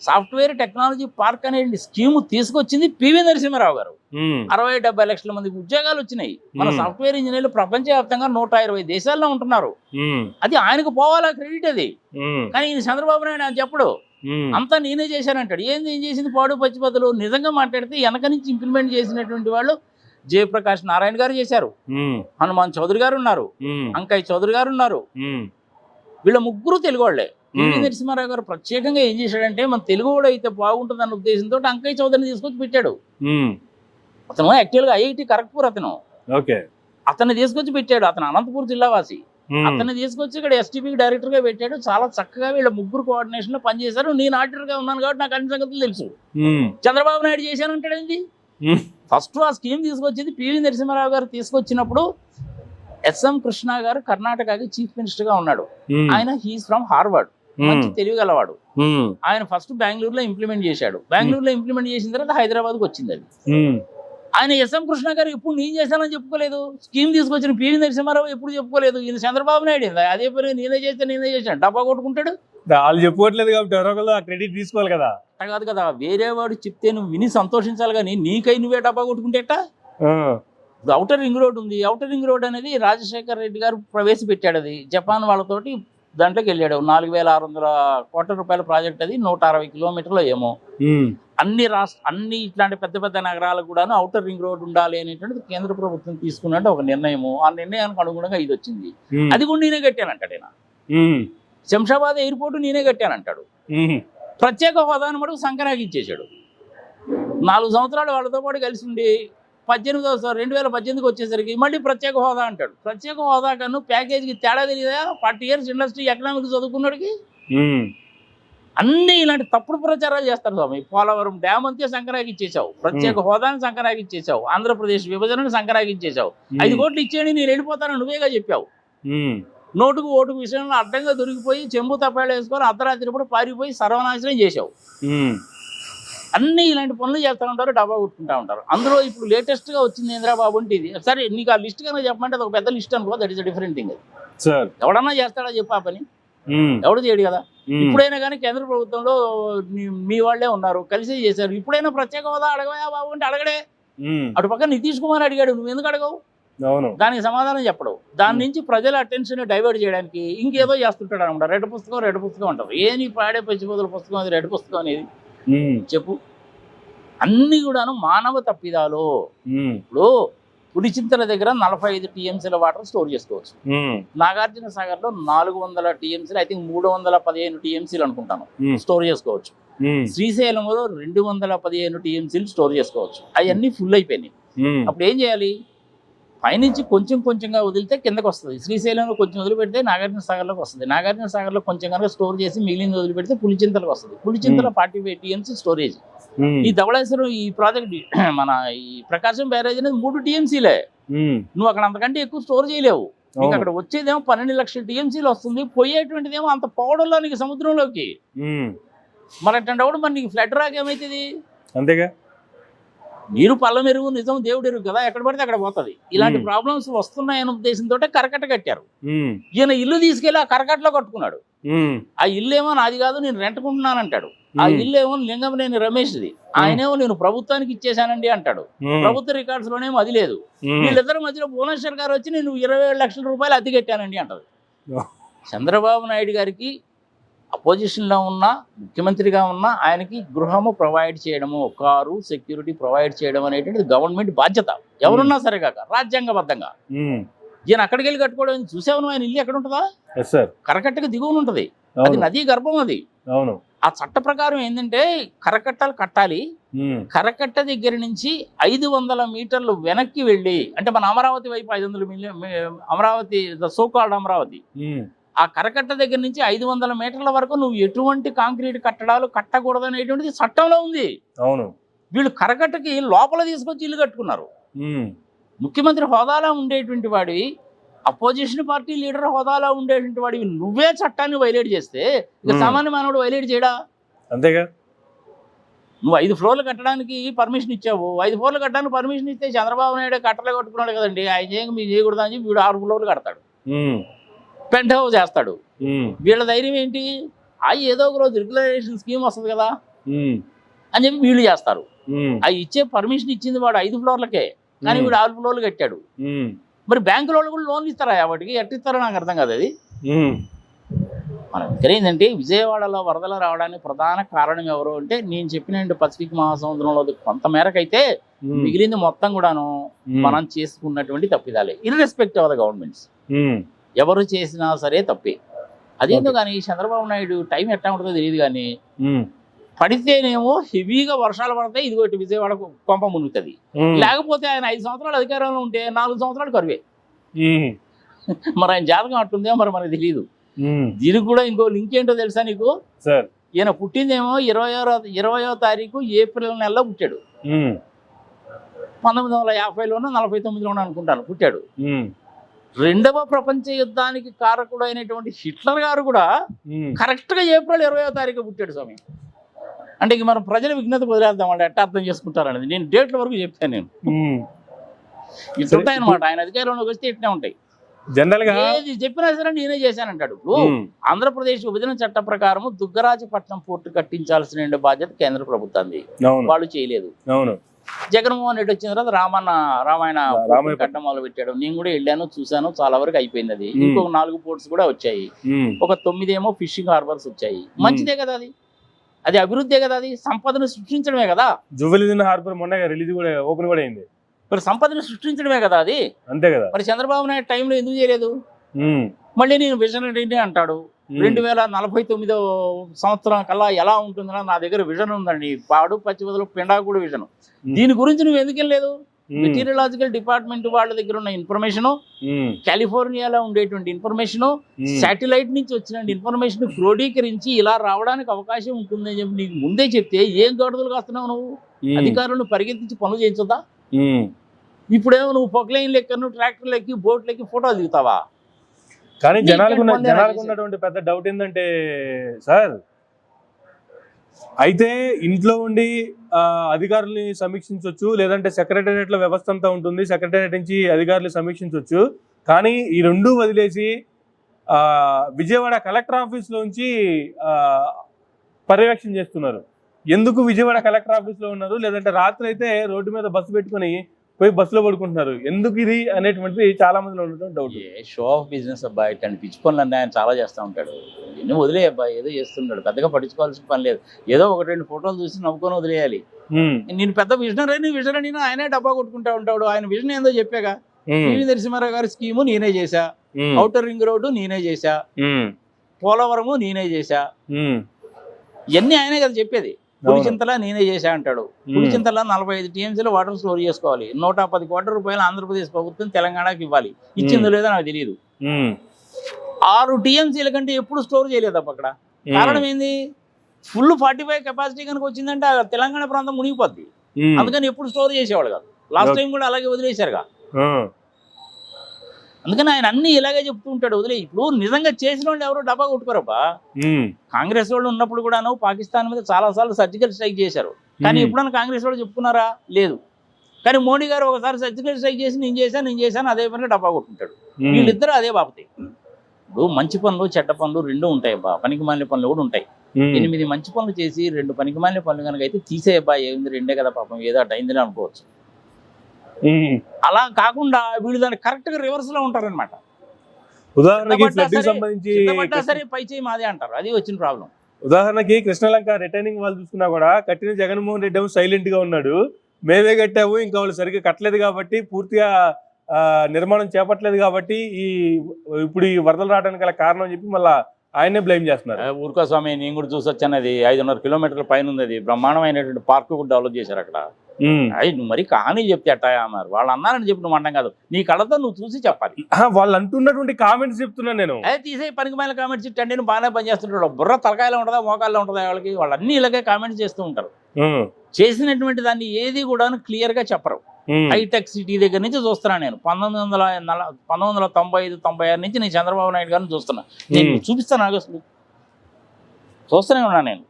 సాఫ్ట్వేర్ టెక్నాలజీ పార్క్ అనే స్కీమ్ తీసుకొచ్చింది పివి నరసింహారావు గారు. 60-70 లక్షల మందికి ఉద్యోగాలు వచ్చినాయి. మన సాఫ్ట్వేర్ ఇంజనీర్లు ప్రపంచవ్యాప్తంగా 120 దేశాల్లో ఉంటున్నారు. అది ఆయనకు పోవాలా క్రెడిట్ అది. కానీ ఈయన చంద్రబాబు నాయుడు అని చెప్పడు, అంతా నేనే చేశానంటాడు. ఏం చేసింది పాడు పచ్చిపదులు? నిజంగా మాట్లాడితే వెనక నుంచి ఇంప్లిమెంట్ చేసినటువంటి వాళ్ళు జయప్రకాష్ నారాయణ గారు చేశారు, హనుమాన్ చౌదరి గారు ఉన్నారు, అంకయ్య చౌదరి గారు ఉన్నారు. వీళ్ళ ముగ్గురు తెలుగు వాళ్ళే. పివి నరసింహారావు గారు ప్రత్యేకంగా ఏం చేశాడంటే, మన తెలుగు వాడు అయితే బాగుంటుందన్న ఉద్దేశంతో అంకయ్య చౌదరిని తీసుకొచ్చి పెట్టాడు. అతను యాక్చువల్గా IIT ఖరగ్పూర్ అతను తీసుకొచ్చి పెట్టాడు. అతను అనంతపూర్ జిల్లా వాసి. అతన్ని తీసుకొచ్చి ఇక్కడ ఎస్టీపీకి డైరెక్టర్ గా పెట్టాడు. చాలా చక్కగా వీళ్ళ ముగ్గురు కోఆర్డినేషన్ లో పనిచేశారు. నేను ఆడిటర్ గా ఉన్నాను కాబట్టి నాకు అన్ని సంగతులు తెలుసు. చంద్రబాబు నాయుడు చేశానంటాడు ఏంటి? ఫస్ట్ ఆ స్కీమ్ తీసుకొచ్చింది పివి నరసింహారావు గారు తీసుకొచ్చినప్పుడు ఎస్ఎం కృష్ణ గారు కర్ణాటకకి చీఫ్ మినిస్టర్ గా ఉన్నాడు. ఆయన హీస్ ఫ్రమ్ హార్వర్డ్, మంచి తెలివిగలవాడు. ఆయన ఫస్ట్ బెంగళూరులో ఇంప్లిమెంట్ చేశాడు. బెంగళూరులో ఇంప్లిమెంట్ చేసిన తర్వాత హైదరాబాద్కి వచ్చింది అది. ఆయన ఎస్ఎం కృష్ణ గారు ఎప్పుడు నేను చేశానని చెప్పుకోలేదు. స్కీమ్ తీసుకొచ్చిన పివి నరసింహారావు ఎప్పుడు చెప్పుకోలేదు. ఈయన చంద్రబాబు నాయుడు అదే పని నేనే చేశాను డబ్బా కొట్టుకుంటాడు. వాళ్ళు చెప్పుకోవట్లేదు కాబట్టి ఎవరో క్రెడిట్ తీసుకోవాలి కదా. అట్ట కాదు కదా, వేరే వాడు చెప్తే నువ్వు విని సంతోషించాలి కానీ నీకై నువ్వే డబ్బా కొట్టుకుంటేట. ఇప్పుడు ఔటర్ రింగ్ రోడ్ ఉంది. ఔటర్ రింగ్ రోడ్ అనేది రాజశేఖర్ రెడ్డి గారు ప్రవేశపెట్టాడు. అది జపాన్ వాళ్ళతోటి దాంట్లోకి వెళ్ళాడు. 4,600 కోట్ల రూపాయల ప్రాజెక్ట్ అది. 160 కిలోమీటర్లు ఏమో. అన్ని ఇట్లాంటి పెద్ద పెద్ద నగరాలకు కూడా ఔటర్ రింగ్ రోడ్ ఉండాలి అనేటువంటిది కేంద్ర ప్రభుత్వం తీసుకున్నట్టు ఒక నిర్ణయము. ఆ నిర్ణయానికి అనుగుణంగా ఇది వచ్చింది. అది కూడా నేనే కట్టానంటాడు ఆయన. శంషాబాద్ ఎయిర్పోర్ట్ నేనే కట్టానంటాడు. ప్రత్యేక హోదాను మటుకు సంక్రాంతి ఇచ్చేశాడు. 4 సంవత్సరాలు వాళ్ళతో పాటు కలిసి ఉండి 2018కి వచ్చేసరికి మళ్ళీ ప్రత్యేక హోదా అంటాడు. ప్రత్యేక హోదా కన్నా ప్యాకేజీకి తేడా తెలియదా? 40 years ఇండస్ట్రీ ఎకనామిక్స్ చదువుకున్నాడికి. అన్ని ఇలాంటి తప్పుడు ప్రచారాలు చేస్తారు స్వామి. పోలవరం డ్యామ్ అంతే సంక్రాంతి ఇచ్చేసావు, ప్రత్యేక హోదాని సంక్రాంతి ఇచ్చేసావు, ఆంధ్రప్రదేశ్ విభజనని సంక్రాంతి ఇచ్చేసావు. 5 కోట్లు ఇచ్చేయండి నేను వెళ్ళిపోతానని నువ్వేగా చెప్పావు. నోటుకు ఓటుకు విషయంలో అడ్డంగా దొరికిపోయి చెంబు తప్పాళ్ళు వేసుకొని అర్ధరాత్రి కూడా పారిపోయి సర్వనాశనం చేశావు. అన్ని ఇలాంటి పనులు చేస్తూ ఉంటారు, డబ్బా కొట్టుకుంటూ ఉంటారు. అందులో ఇప్పుడు లేటెస్ట్ గా వచ్చింది ఇంద్రాబాబు అంటే ఇది. సరే నీకు ఆ లిస్ట్ కనుక చెప్పమంటే అది ఒక పెద్ద లిస్ట్ అనుకో, దట్ ఈస్ డిఫరెంట్ థింగ్. ఎవడన్నా చేస్తాడా చెప్పు ఆ పని? ఎవడు చేయడు కదా. ఇప్పుడైనా కానీ కేంద్ర ప్రభుత్వంలో మీ వాళ్ళే ఉన్నారు, కలిసి చేశారు. ఇప్పుడైనా ప్రత్యేక హోదా అడగవా బాబు అంటే అడగడే. అటు పక్క నితీష్ కుమార్ అడిగాడు, నువ్వు ఎందుకు అడగవు? దానికి సమాధానం చెప్పడం. దాని నుంచి ప్రజల అటెన్షన్ డైవర్ట్ చేయడానికి ఇంకేదో చేస్తుంటాడు అనమాట. రెడ్ పుస్తకం అంటారు. ఏని పాడే పచ్చిపోతుల పుస్తకం అది రెడ్ పుస్తకం అనేది చెప్పు. అన్ని కూడాను మానవ తప్పిదాలు. ఇప్పుడు పులిచింతల దగ్గర 45 TMCల వాటర్ స్టోర్ చేసుకోవచ్చు. నాగార్జున సాగర్ లో 400 TMCలు, ఐ థింక్ 315 TMCలు అనుకుంటాను స్టోర్ చేసుకోవచ్చు. శ్రీశైలంలో 215 TMCలు స్టోర్ చేసుకోవచ్చు. అవన్నీ ఫుల్ అయిపోయినాయి. అప్పుడు ఏం చేయాలి? పైనుంచి కొంచెం కొంచెంగా వదిలితే కిందకు వస్తుంది. శ్రీశైలంలో కొంచెం వదిలిపెడితే నాగార్జున సాగర్లోకి వస్తుంది. నాగార్జున సాగర్లో కొంచెం కనుక స్టోర్ చేసి మిగిలిన వదిలిపెడితే పులిచింతలకు వస్తుంది. Pulichintala 45 TMC storage. ఈ ధవళేశ్వరం ఈ ప్రాజెక్ట్ మన ఈ ప్రకాశం బ్యారేజ్ అనేది 3 TMCలే. నువ్వు అక్కడ అంతకంటే ఎక్కువ స్టోర్ చేయలేవు. నీకు అక్కడ వచ్చేదేమో 12 లక్షల TMCలు వస్తుంది. పోయేటువంటిదేమో అంత పోవడంలో నీకు సముద్రంలోకి. మరి అట్లాంటప్పుడు మరి నీకు ఫ్లడ్ రాక్ ఏమవుతుంది? అంతేగా. నీరు పల్ల మెరుగు నిజం దేవుడు ఎరుగు కదా, ఎక్కడ పడితే అక్కడ పోతుంది. ఇలాంటి ప్రాబ్లమ్స్ వస్తున్నాయనే ఉద్దేశంతో కరకట్ట కట్టారు. ఈయన ఇల్లు తీసుకెళ్లి ఆ కరకట్టలో కట్టుకున్నాడు. ఆ ఇల్లు ఏమో నాది కాదు, నేను రెంట్కుంటున్నాను అంటాడు. ఆ ఇల్లు ఏమో లింగంనేని రమేష్ది, ఆయనేమో నేను ప్రభుత్వానికి ఇచ్చేసానండి అంటాడు. ప్రభుత్వ రికార్డ్స్ లోనేమో అది లేదు. వీళ్ళిద్దరి మధ్యలో భువనేశ్వర్ గారు వచ్చి నేను 27 లక్షల రూపాయలు అద్దె కట్టానండి అంటారు. చంద్రబాబు నాయుడు గారికి అపోజిషన్లో ఉన్న, ముఖ్యమంత్రిగా ఉన్న ఆయనకి గృహము ప్రొవైడ్ చేయడము, కారు సెక్యూరిటీ ప్రొవైడ్ చేయడం అనేటువంటిది గవర్నమెంట్ బాధ్యత. ఎవరున్నా సరే కాక రాజ్యాంగబద్ధంగా. ఈయన అక్కడికి వెళ్ళి కట్టుకోవడం చూసావు. ఆయన ఇల్లు ఎక్కడ ఉంటుందా? కరకట్టకు దిగువన ఉంటుంది. అది నదీ గర్భం. అది ఆ చట్ట ప్రకారం ఏంటంటే కరకట్టలు కట్టాలి. కరకట్ట దగ్గర నుంచి 500 మీటర్లు వెనక్కి వెళ్ళి, అంటే మన అమరావతి వైపు 500 అమరావతి సోకాల్డ్ అమరావతి, ఆ కరకట్ట దగ్గర నుంచి 500 మీటర్ల వరకు నువ్వు ఎటువంటి కాంక్రీట్ కట్టడాలు కట్టకూడదు అనేటువంటిది చట్టంలో ఉంది. అవును. వీళ్ళు కరకట్టకి లోపల తీసుకొచ్చి ఇల్లు కట్టుకున్నారు. ముఖ్యమంత్రి హోదాలో ఉండేటువంటి వాడివి, అపోజిషన్ పార్టీ లీడర్ హోదాలో ఉండేటువంటి వాడివి నువ్వే చట్టాన్ని వైలేట్ చేస్తే ఇక సామాన్య మానవుడు వైలేట్ చేయడా? అంతేగా. నువ్వు 5 ఫ్లోర్లు కట్టడానికి పర్మిషన్ ఇచ్చావు. 5 ఫ్లోర్లు కట్టడానికి పర్మిషన్ ఇస్తే చంద్రబాబు నాయుడు కట్టలే కట్టుకున్నాడు కదండి. ఆయన చేయక మీరు చేయకూడదు అని చెప్పి వీడు 6 ఫ్లోర్లు కడతాడు, పెంట్ హౌస్ చేస్తాడు. వీళ్ళ ధైర్యం ఏంటి? ఏదో ఒక రోజు రెగ్యులరైజేషన్ స్కీమ్ వస్తుంది కదా అని చెప్పి వీళ్ళు చేస్తారు. అవి ఇచ్చే పర్మిషన్ ఇచ్చింది వాడు 5 ఫ్లోర్లకే, కానీ వీడు 6 ఫ్లోర్లు కట్టాడు. మరి బ్యాంకుల వాళ్ళు కూడా లోన్లు ఇస్తారా? వాటికి ఎట్టిస్తారో నాకు అర్థం కాదు. అది మనం ఏంటంటే విజయవాడలో వరదలు రావడానికి ప్రధాన కారణం ఎవరు అంటే, నేను చెప్పిన పసిఫిక్ మహాసముద్రంలో కొంతమేరకు అయితే మిగిలింది మొత్తం కూడాను మనం చేసుకున్నటువంటి తప్పిదాలే. ఇర్రెస్పెక్టివ్ ఆఫ్ ద గవర్నమెంట్స్, ఎవరు చేసినా సరే తప్పే. అదేందో కానీ చంద్రబాబు నాయుడు టైం ఎట్లా ఉంటుందో తెలియదు, కానీ పడితేనేమో హెవీగా వర్షాలు పడతాయి, ఇదిగో ఇటు విజయవాడ కొంప మునుగుతుంది. లేకపోతే ఆయన 5 సంవత్సరాలు అధికారంలో ఉంటే 4 సంవత్సరాలు కరువే. మరి ఆయన జాతకం అట్టుందో మరి మనకు తెలియదు. దీనికి కూడా ఇంకో లింక్ ఏంటో తెలుసా నీకు? సార్ ఈయన పుట్టిందేమో 20వ తారీఖు ఏప్రిల్ నెలలో పుట్టాడు. 1950లోనో 49లోనో అనుకుంటాను పుట్టాడు. రెండవ ప్రపంచ యుద్ధానికి కారకుడు అయినటువంటి హిట్లర్ గారు కూడా కరెక్ట్గా ఏప్రిల్ 20వ తారీఖు పుట్టాడు స్వామి. అంటే ఇంక మనం ప్రజల విఘ్నత వదిలేద్దాం అంటే ఎట్లా అర్థం చేసుకుంటారనేది నేను డేట్ల వరకు చెప్పాను. నేను ఇట్లుంటాయి అనమాట. ఆయన అధికారంలోకి వస్తే ఇట్నే ఉంటాయి. జనరల్ గా ఏది చెప్పినా సరే నేనే చేశానంటాడు. ఆంధ్రప్రదేశ్ విభజన చట్ట ప్రకారం దుగ్గరాజపట్నం పోర్టు కట్టించాల్సిన బాధ్యత కేంద్ర ప్రభుత్వాన్ని, వాళ్ళు చేయలేదు. జగన్మోహన్ రెడ్డి వచ్చిన తర్వాత రామాయణ కట్టడం మొదలు పెట్టాడు. నేను కూడా వెళ్ళాను, చూశాను, చాలా వరకు అయిపోయింది అది. ఇంకొక 4 పోర్ట్స్ కూడా వచ్చాయి, ఒక 9 ఏమో ఫిషింగ్ హార్బర్స్ వచ్చాయి. మంచిదే కదా అది, అది అభివృద్ధే కదా, అది సంపదను సృష్టించడమే కదా. జువెలిన్ హార్బర్ మొన్న రిలీజ్ కూడా ఓపెన్ కూడా అయింది. మరి సంపదను సృష్టించడమే కదా అది, అంతే కదా. మరి చంద్రబాబు నాయుడు టైంలో ఎందుకు చేయలేదు? మళ్ళీ నేను విజనరీ అంటాడు. 2049 సంవత్సరం కల్లా ఎలా ఉంటుందో నా దగ్గర విజన్ ఉందండి, పాడు పచ్చివదలు పిండాకుడు విజన్. దీని గురించి నువ్వు ఎందుకు వెళ్ళలేదు? మెటీరియలాజికల్ డిపార్ట్మెంట్ వాళ్ళ దగ్గర ఉన్న ఇన్ఫర్మేషన్, కాలిఫోర్నియాలో ఉండేటువంటి ఇన్ఫర్మేషన్, శాటిలైట్ నుంచి వచ్చిన ఇన్ఫర్మేషన్ క్రోడీకరించి ఇలా రావడానికి అవకాశం ఉంటుందని చెప్పి నీకు ముందే చెప్తే ఏం దొడదలు కాస్తున్నావు నువ్వు? అధికారులను పరిగెత్తించి పనులు చేయించొద్దా? ఇప్పుడేమో నువ్వు పొక్లైన్లు ఎక్కను, ట్రాక్టర్లు ఎక్కి, బోట్లు ఎక్కి ఫోటోలు దిగుతావా? కానీ జనాలకు ఉన్నటువంటి పెద్ద డౌట్ ఏంటంటే సార్, అయితే ఇంట్లో ఉండి అధికారుల్ని సమీక్షించవచ్చు, లేదంటే సెక్రటేరియట్ లో వ్యవస్థ అంతా ఉంటుంది, సెక్రటేరియట్ నుంచి అధికారులు సమీక్షించవచ్చు. కానీ ఈ రెండు వదిలేసి విజయవాడ కలెక్టర్ ఆఫీస్ లోంచి పర్యవేక్షణ చేస్తున్నారు. ఎందుకు విజయవాడ కలెక్టర్ ఆఫీస్ లో ఉన్నారు? లేదంటే రాత్రి అయితే రోడ్డు మీద బస్సు పెట్టుకుని పోయి బస్సులో పడుకుంటున్నారు. ఎందుకు ఇది అనేటువంటిది చాలా మందిలో ఉండటం డౌట్. షో ఆఫ్ బిజినెస్ అబ్బాయి, ఇట్లాంటి పిచ్చి పనులు అన్నీ ఆయన చాలా చేస్తూ ఉంటాడు. ఎన్ని వదిలే అబ్బాయి, ఏదో చేస్తున్నాడు, పెద్దగా పట్టించుకోవాల్సిన పని లేదు. ఏదో 1-2 ఫోటోలు చూసి నవ్వుకొని వదిలేయాలి. నేను పెద్ద విజనరీ ఆయనే డబ్బా కొట్టుకుంటా ఉంటాడు. ఆయన విజన్ ఏందో చెప్పాగా. పివి నరసింహారావు గారి స్కీము నేనే చేశా, ఔటర్ రింగ్ రోడ్డు నేనే చేశా, పోలవరము నేనే చేశా, ఇవన్నీ ఆయనే కదా చెప్పేది. పులిచింతల నేనే చేశా అంటాడు. పులిచింతల 45 టీఎంసీలో వాటర్ స్టోర్ చేసుకోవాలి. 110 కోట్ల రూపాయలు ఆంధ్రప్రదేశ్ ప్రభుత్వం తెలంగాణకి ఇవ్వాలి. ఇచ్చిందో లేదో నాకు తెలియదు. 6 టీఎంసీల కంటే ఎప్పుడు స్టోర్ చేయలేదు అప్పుడు. అక్కడ కారణం ఏంది? ఫుల్ 45 కెపాసిటీ కనుక వచ్చిందంటే తెలంగాణ ప్రాంతం మునిగిపోద్ది. అందుకని ఎప్పుడు స్టోర్ చేసేవాడు కాదు. లాస్ట్ టైం కూడా అలాగే వదిలేశారుగా. అందుకని ఆయన అన్ని ఇలాగే చెప్తూ ఉంటాడు. వదిలే, ఇప్పుడు నిజంగా చేసిన వాళ్ళు ఎవరు డబ్బా కొట్టుకోరబ్బా. కాంగ్రెస్ వాళ్ళు ఉన్నప్పుడు కూడాను పాకిస్తాన్ మీద చాలా సార్లు సర్జికల్ స్ట్రైక్ చేశారు. కానీ ఎప్పుడన్నా కాంగ్రెస్ వాళ్ళు చెప్పుకున్నారా? లేదు. కానీ మోడీ గారు ఒకసారి సర్జికల్ స్ట్రైక్ చేసి నేను చేశాను అదే పనిగా డబ్బా కొట్టుకుంటాడు. వీళ్ళిద్దరూ అదే బాపతాయి. ఇప్పుడు మంచి పనులు చెడ్డ పనులు 2 ఉంటాయి అబ్బా, పనికి మాలిన పనులు కూడా ఉంటాయి. 8 మంచి పనులు చేసి 2 పనికి మాలిన పనులు కనుక అయితే తీసేయబ్బా, ఏముంది 2 కదా పాపం, ఏదో అటు అయిందని అనుకోవచ్చు. అలా కాకుండా వీళ్ళు దాన్ని కరెక్ట్ గా రివర్స్ లో ఉంటారనమాట. ఉదాహరణకి సరే పై చేయి మాదే అంటారు, అది వచ్చిన ప్రాబ్లం. ఉదాహరణకి కృష్ణలంక రిటైనింగ్ వాళ్ళు చూసుకున్నా కూడా కట్టిన జగన్మోహన్ రెడ్డి ఏమో సైలెంట్ గా ఉన్నాడు. మేమే కట్టాము, ఇంకా వాళ్ళు సరిగ్గా కట్టలేదు కాబట్టి, పూర్తిగా నిర్మాణం చేపట్టలేదు కాబట్టి ఇప్పుడు ఈ వరదలు రావడానికి గల కారణం అని చెప్పి మళ్ళీ ఆయనే బ్లేమ్ చేస్తున్నారు. ఊరుకో స్వామి, నేను కూడా చూసొచ్చాను. అది 5.5 కిలోమీటర్ల పైన ఉంది. అది బ్రహ్మాండమైనటువంటి పార్క్ కూడా డెవలప్ చేశారు అక్కడ. నువ్వు మరి కానీ చెప్తే అట్టా అన్నారు. వాళ్ళు అన్నారని చెప్పి నువ్వు అంటాం కాదు, నీ కళ్ళతో నువ్వు చూసి చెప్పాలి. వాళ్ళు అంటున్నటువంటి కామెంట్స్ చెప్తున్నాను నేను. అదే తీసే పనికిమాలిన కామెంట్స్ ఇట్టండి, నేను బాగానే పనిచేస్తుంటాడు. బుర్ర తలకాయలో ఉంటుందా మోకాల్లో ఉంటుందా వాళ్ళకి? వాళ్ళు అన్ని ఇలాగే కామెంట్స్ చేస్తూ ఉంటారు. చేసినటువంటి దాన్ని ఏది కూడా క్లియర్ గా చెప్పరు. హైటెక్ సిటీ దగ్గర నుంచి చూస్తున్నా నేను 1995-96 నుంచి నేను చంద్రబాబు నాయుడు గారిని చూస్తున్నా. నేను చూపిస్తాను ఆగస్టు, చూస్తూనే ఉన్నా నేను.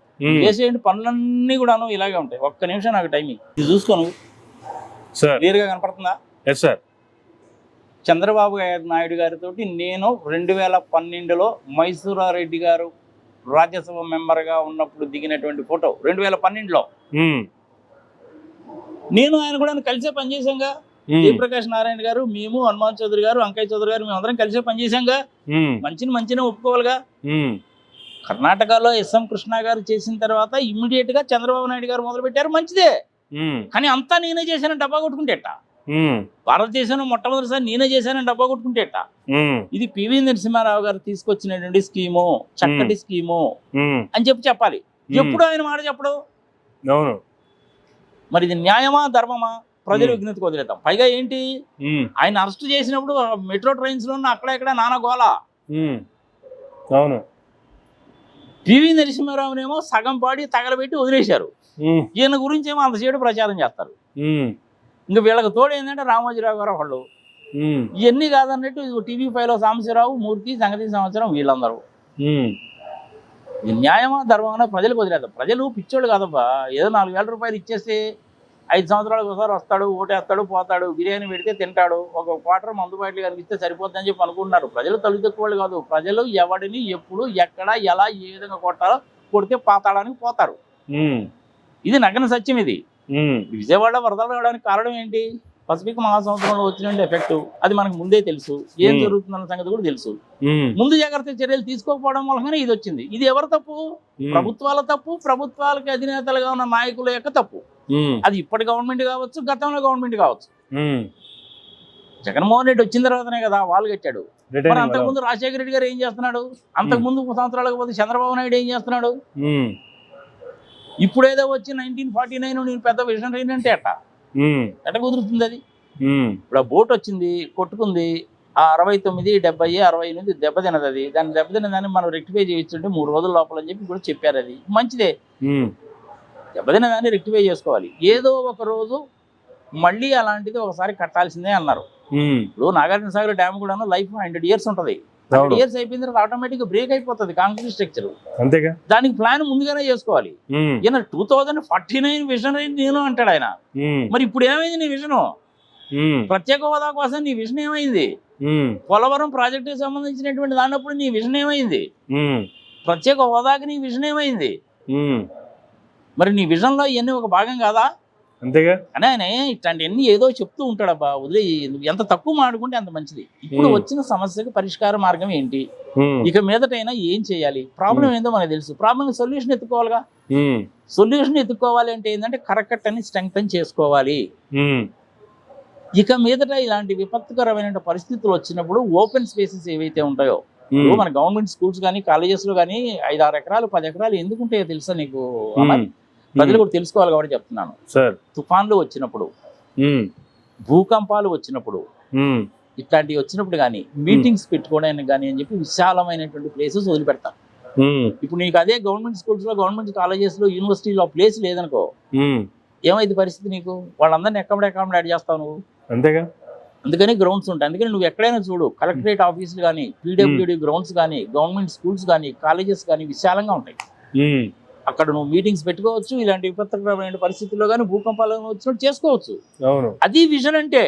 చేసేయండి పనులన్నీ కూడాను ఇలాగే ఉంటాయి. ఒక్క నిమిషం నాకు టైం ఇది చూసుకోను. క్లియర్ గా కనపడుతుందా? చంద్రబాబు నాయుడు గారితో నేను 2012లో మైసూరారెడ్డి గారు రాజ్యసభ మెంబర్ గా ఉన్నప్పుడు దిగినటువంటి ఫోటో 2012లో. నేను ఆయన కూడా కలిసే పనిచేసాంగా. జయప్రకాష్ నారాయణ గారు, మేము, హనుమాన్ చౌదరి గారు, అంకయ్య చౌదరి గారు, మేమందరం కలిసే పనిచేసాంగా. మంచిని ఒప్పుకోవాలిగా. కర్ణాటకలో ఎస్ఎం కృష్ణ గారు చేసిన తర్వాత ఇమ్మీడియట్ గా చంద్రబాబు నాయుడు గారు మొదలు పెట్టారు. మంచిదే. కానీ అంతా నేనే చేశానని డబ్బా కొట్టుకుంటేట. భారతదేశంలో మొట్టమొదటిసారి నేనే చేశానని డబ్బా కొట్టుకుంటేట. ఇది పివి నరసింహారావు గారు తీసుకొచ్చినటువంటి స్కీము, చక్కటి స్కీము అని చెప్పాలి. ఎప్పుడు ఆయన మాట చెప్పడు. మరి ఇది న్యాయమా ధర్మమా? ప్రజలు విజ్ఞతకు వదిలేద్దాం. పైగా ఏంటి, ఆయన అరెస్ట్ చేసినప్పుడు మెట్రో ట్రైన్స్ లో అక్కడ ఇక్కడ నానా గోల. అవును. పివి నరసింహారావునేమో సగం పాడి తగలబెట్టి వదిలేశారు. ఈయన గురించి ఏమో అంత చేయడం ప్రచారం చేస్తారు. ఇంకా వీళ్ళకి తోడు ఏంటంటే రామోజీరావు గారు వాళ్ళు. ఇవన్నీ కాదన్నట్టు TV5 లో సాంబశివరావు, మూర్తి, సంగతి సంవత్సరం వీళ్ళందరూ. ఇది న్యాయమా ధర్మమా ప్రజలకు వదిలేద్దాం. ప్రజలు పిచ్చోళ్ళు కాదబ్బా. ఏదో 4,000 రూపాయలు ఇచ్చేస్తే 5 సంవత్సరాలకు ఒకసారి వస్తాడు, ఓటేస్తాడు, పోతాడు, బిర్యానీ పెడితే తింటాడు, ఒక క్వార్టర్ మందు బాటిల్ కనిపిస్తే సరిపోతుందని చెప్పి అనుకుంటున్నారు. ప్రజలు తల్లి తక్కువ కాదు. ప్రజలు ఎవడిని ఎప్పుడు ఎక్కడ ఎలా ఏ విధంగా కొట్టాలో కొడితే పాతాడానికి పోతారు. ఇది నగ్న సత్యం. ఇది విజయవాడ వరదలు రావడానికి కారణం ఏంటి? పసిఫిక్ మహాసముద్రంలో వచ్చిన ఎఫెక్ట్. అది మనకు ముందే తెలుసు. ఏం జరుగుతుందన్న సంగతి కూడా తెలుసు. ముందు జాగ్రత్త చర్యలు తీసుకోకపోవడం వల్లనే ఇది వచ్చింది. ఇది ఎవరు తప్పు? ప్రభుత్వాల తప్పు. ప్రభుత్వాలకి అధినేతలుగా ఉన్న నాయకుల యొక్క తప్పు. అది ఇప్పటి గవర్నమెంట్ కావచ్చు, గతంలో గవర్నమెంట్ కావచ్చు. జగన్మోహన్ రెడ్డి వచ్చిన తర్వాతనే కదా వాళ్ళు కట్టాడు. మరి అంతకుముందు రాజశేఖర రెడ్డి గారు ఏం చేస్తున్నాడు? అంతకుముందు సంవత్సరాలకు పోతే చంద్రబాబు నాయుడు ఏం చేస్తున్నాడు? ఇప్పుడేదో వచ్చి 1949 నేను పెద్ద విజనరీ అంటే ఎట్ట కుదురుతుంది అది? ఇప్పుడు ఆ బోట్ వచ్చింది, కొట్టుకుంది. ఆ 69, 70, 68 దెబ్బతినది. అది దాన్ని దెబ్బతినదాన్ని మనం రెక్టిఫై చేయించుంటే 3 రోజుల లోపల అని చెప్పి కూడా చెప్పారు. అది మంచిదే. దెబ్బతినదాన్ని రెక్టిఫై చేసుకోవాలి. ఏదో ఒక రోజు మళ్ళీ అలాంటిది ఒకసారి కట్టాల్సిందే అన్నారు. ఇప్పుడు నాగార్జున సాగర్ డ్యామ్ కూడా లైఫ్ 100 years ఉంటుంది. 100 years అయిపోయిన తర్వాత ఆటోమేటిక్ గా బ్రేక్ అయిపోతుంది కాంక్రీట్ స్ట్రక్చర్. అంతేగా. దానికి ప్లాన్ ముందుగానే చేసుకోవాలి. ఈయన 2049 విజన్ నేను అంటాడు ఆయన. మరి ఇప్పుడు ఏమైంది నీ విజను? ప్రత్యేక హోదా కోసం నీ విజన్ ఏమైంది? పోలవరం ప్రాజెక్టుకి సంబంధించినటువంటి దానిప్పుడు నీ విజన్ ఏమైంది? ప్రత్యేక హోదాకి నీ విజన్ ఏమైంది? మరి నీ విజన్ లో ఇవన్నీ ఒక భాగం కాదా? అంతేగా. అని ఆయన ఇట్లాంటివన్నీ ఏదో చెప్తూ ఉంటాడబ్బా. వదిలే, ఎంత తక్కువ మాడుకుంటే అంత మంచిది. ఇప్పుడు వచ్చిన సమస్యకు పరిష్కార మార్గం ఏంటి? ఇక మీదటైనా ఏం చేయాలి? ప్రాబ్లం ఏందో మనకు తెలుసు. ప్రాబ్లం సొల్యూషన్ ఎత్తుకోవాలిగా. సొల్యూషన్ ఎత్తుకోవాలి అంటే ఏంటంటే కరకట్ అని స్ట్రెంగ్తన్ చేసుకోవాలి. ఇక మీదట ఇలాంటి విపత్తుకరమైన పరిస్థితులు వచ్చినప్పుడు ఓపెన్ స్పేసెస్ ఏవైతే ఉంటాయో, మన గవర్నమెంట్ స్కూల్స్ కానీ కాలేజెస్ లో కానీ 5-6 ఎకరాలు 10 ఎకరాలు ఎందుకు ఉంటాయో తెలుసా నీకు? ప్రజలు కూడా తెలుసుకోవాలి కాబట్టి చెప్తున్నాను. తుఫాన్లు వచ్చినప్పుడు, భూకంపాలు వచ్చినప్పుడు, ఇట్లాంటివి వచ్చినప్పుడు కానీ మీటింగ్స్ పెట్టుకోవడానికి కానీ అని చెప్పి విశాలమైనటువంటి ప్లేసెస్ వదిలిపెడతారు. ఇప్పుడు నీకు అదే గవర్నమెంట్ స్కూల్స్ లో, గవర్నమెంట్ కాలేజెస్ లో, యూనివర్సిటీలో ప్లేస్ లేదనుకో, ఏమైంది పరిస్థితి నీకు? వాళ్ళందరినీ అకామిడేట్ చేస్తావు నువ్వు. అంతేగా. అందుకని గ్రౌండ్స్ ఉంటాయి. అందుకని నువ్వు ఎక్కడైనా చూడు, కలెక్టరేట్ ఆఫీసులు కానీ, PWD గ్రౌండ్స్ కానీ, గవర్నమెంట్ స్కూల్స్ కానీ, కాలేజెస్ కానీ విశాలంగా ఉంటాయి. అక్కడ నువ్వు మీటింగ్స్ పెట్టుకోవచ్చు. ఇలాంటి విపత్కరమైన పరిస్థితుల్లో కానీ, భూకంపాలు వచ్చినట్టు చేసుకోవచ్చు. అది విజన్ అంటే.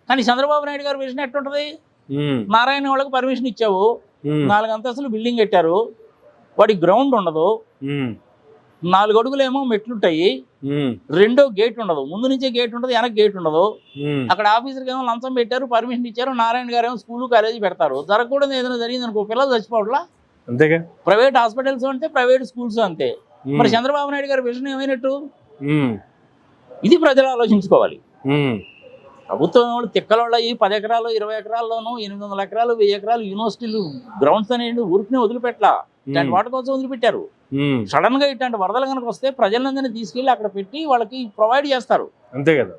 కానీ చంద్రబాబు నాయుడు గారు విజన్ ఎట్టుంటది? నారాయణ వాళ్ళకి పర్మిషన్ ఇచ్చావు, 4 అంతస్తులు బిల్డింగ్ కట్టారు, వాడికి గ్రౌండ్ ఉండదు, 4 అడుగులేమో మెట్లుంటాయి, రెండో గేట్ ఉండదు, ముందు నుంచే గేట్ ఉండదు, వెనక గేట్ ఉండదు. అక్కడ ఆఫీసర్కి ఏమో లంచం పెట్టారు, పర్మిషన్ ఇచ్చారు, నారాయణ గారు ఏమో స్కూలు కాలేజీ పెడతారు. జరగకూడదు ఏదైనా జరిగింది అనుకో, పిల్లలు చచ్చిపోవట్లా. అంతేగా. ప్రైవేట్ హాస్పిటల్స్ అంతే, ప్రైవేట్ స్కూల్స్ అంతే. మరి చంద్రబాబు నాయుడు గారి విజన్ ఏమైనట్టు? ఇది ప్రజలు ఆలోచించుకోవాలి. ప్రభుత్వం తిక్కల 10 ఎకరాలు 20 ఎకరాల్లోనూ 800 ఎకరాలు 1000 ఎకరాలు యూనివర్సిటీలు గ్రౌండ్స్ అనేది ఊరికి వదిలిపెట్టలా. ఇట్లాంటి వాటి కోసం వదిలిపెట్టారు. సడన్ గా ఇట్లాంటి వరదలు కనుక వస్తే ప్రజలందరినీ తీసుకెళ్లి అక్కడ పెట్టి వాళ్ళకి ప్రొవైడ్ చేస్తారు. అంతే కదా.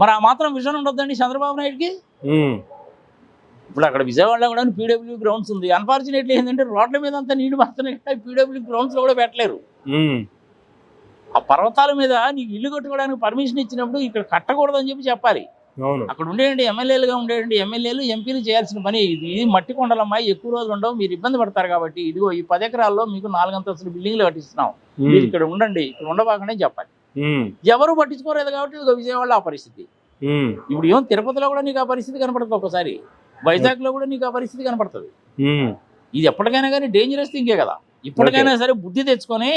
మరి ఆ మాత్రం విజన్ ఉండొద్దండి చంద్రబాబు నాయుడుకి. ఇప్పుడు అక్కడ విజయవాడలో కూడా PWD గ్రౌండ్స్ ఉంది. అన్ఫార్చునేట్లీ ఏంటంటే రోడ్ల మీద అంతా నీళ్లు పడుతున్నాయి, PWD గ్రౌండ్స్ లో కూడా పెట్టలేరు. ఆ పర్వతాల మీద నీకు ఇల్లు కట్టుకోవడానికి పర్మిషన్ ఇచ్చినప్పుడు ఇక్కడ కట్టకూడదని చెప్పి చెప్పాలి. అక్కడ ఉండేయండి ఎమ్మెల్యేలుగా ఉండేయండి, ఎమ్మెల్యేలు ఎంపీలు చేయాల్సిన పని ఇది. మట్టి కొండలమ్మాయి, ఎక్కువ రోజులు ఉండవు, మీరు ఇబ్బంది పడతారు కాబట్టి ఇదిగో ఈ 10 ఎకరాల్లో మీకు 4 అంతస్తులు బిల్డింగ్లు కట్టిస్తున్నాం, మీరు ఇక్కడ ఉండండి, ఇక్కడ ఉండబాకనే చెప్పాలి. ఎవరు పట్టించుకోలేదు కాబట్టి ఇదిగో విజయవాడలో ఆ పరిస్థితి. ఇప్పుడు ఏమో తిరుపతిలో కూడా నీకు ఆ పరిస్థితి కనపడుతుంది, ఒకసారి వైజాగ్ లో కూడా నీకు ఆ పరిస్థితి కనపడుతుంది. ఇది ఎప్పటికైనా కానీ డేంజరస్ థింగే కదా. ఇప్పటికైనా సరే బుద్ధి తెచ్చుకొని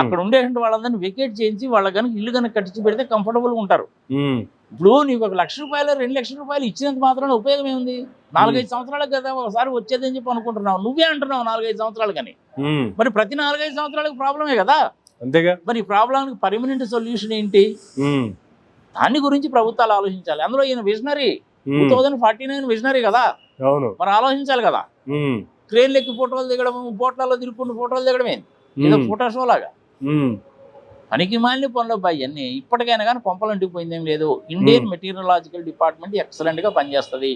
అక్కడ ఉండేటువంటి వాళ్ళందరినీ వెకేట్ చేయించి వాళ్ళ కనుక ఇల్లు కనుక కట్టించి పెడితే కంఫర్టబుల్ గా ఉంటారు. ఇప్పుడు నీకు 1 లక్ష రూపాయలు 2 లక్షల రూపాయలు ఇచ్చినంత మాత్రం ఉపయోగం ఏముంది? 4-5 సంవత్సరాలకు కదా ఒకసారి వచ్చేదని చెప్పి అనుకుంటున్నావు. నువ్వే అంటున్నావు 4-5 సంవత్సరాలు కానీ. మరి ప్రతి 4-5 సంవత్సరాలకు ప్రాబ్లమే కదా. అంతేగా. మరి ఈ ప్రాబ్లంకి పర్మనెంట్ సొల్యూషన్ ఏంటి? దాని గురించి ప్రభుత్వాలు ఆలోచించాలి. అందులో ఈయన విజనరీ 2049 విజనరీ కదా, మరి ఆలోచించాలి కదా. ట్రైన్లు ఎక్కి ఫోటోలు దిగడం, పోట్లలో తిరుగుకుంటూ ఫోటోలు దిగడమే ఏదో ఫోటో షో లాగా. పనికి మాలిన పనులు అబ్బాయి అన్నీ. ఇప్పటికైనా కానీ కొంపలంటికి పోయిందేం లేదు. ఇండియన్ మెటీరియలాజికల్ డిపార్ట్మెంట్ ఎక్సలెంట్ గా పనిచేస్తుంది.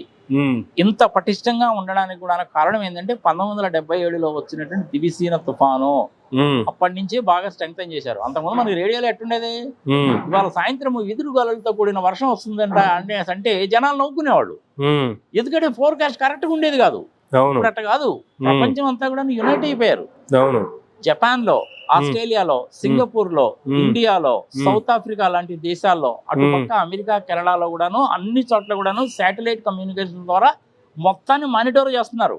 ఇంత పటిష్టంగా ఉండడానికి కూడా కారణం ఏంటంటే 1977లో వచ్చినటువంటి దివిసీన తుఫాను అప్పటి నుంచే బాగా స్ట్రెంగ్తన్ చేశారు. అంతకుముందు మనకి రేడియోలో ఎట్టుండేది, ఇవాళ సాయంత్రం ఎదురుగాలతో కూడిన వర్షం వస్తుందంట అంటే జనాలు నవ్వుకునేవాళ్ళు. ఎందుకంటే ఫోర్కాస్ట్ కరెక్ట్ గా ఉండేది కాదు. ఇప్పుడు అట్ట కాదు, ప్రపంచం అంతా కూడా యునైట్ అయిపోయారు. జపాన్ లో, ఆస్ట్రేలియాలో, సింగపూర్ లో, ఇండియాలో, సౌత్ ఆఫ్రికా లాంటి దేశాల్లో, అటుపక్క అమెరికా, కెనడాలో కూడాను అన్ని చోట్ల కూడాను శాటిలైట్ కమ్యూనికేషన్ ద్వారా మొత్తాన్ని మానిటర్ చేస్తున్నారు.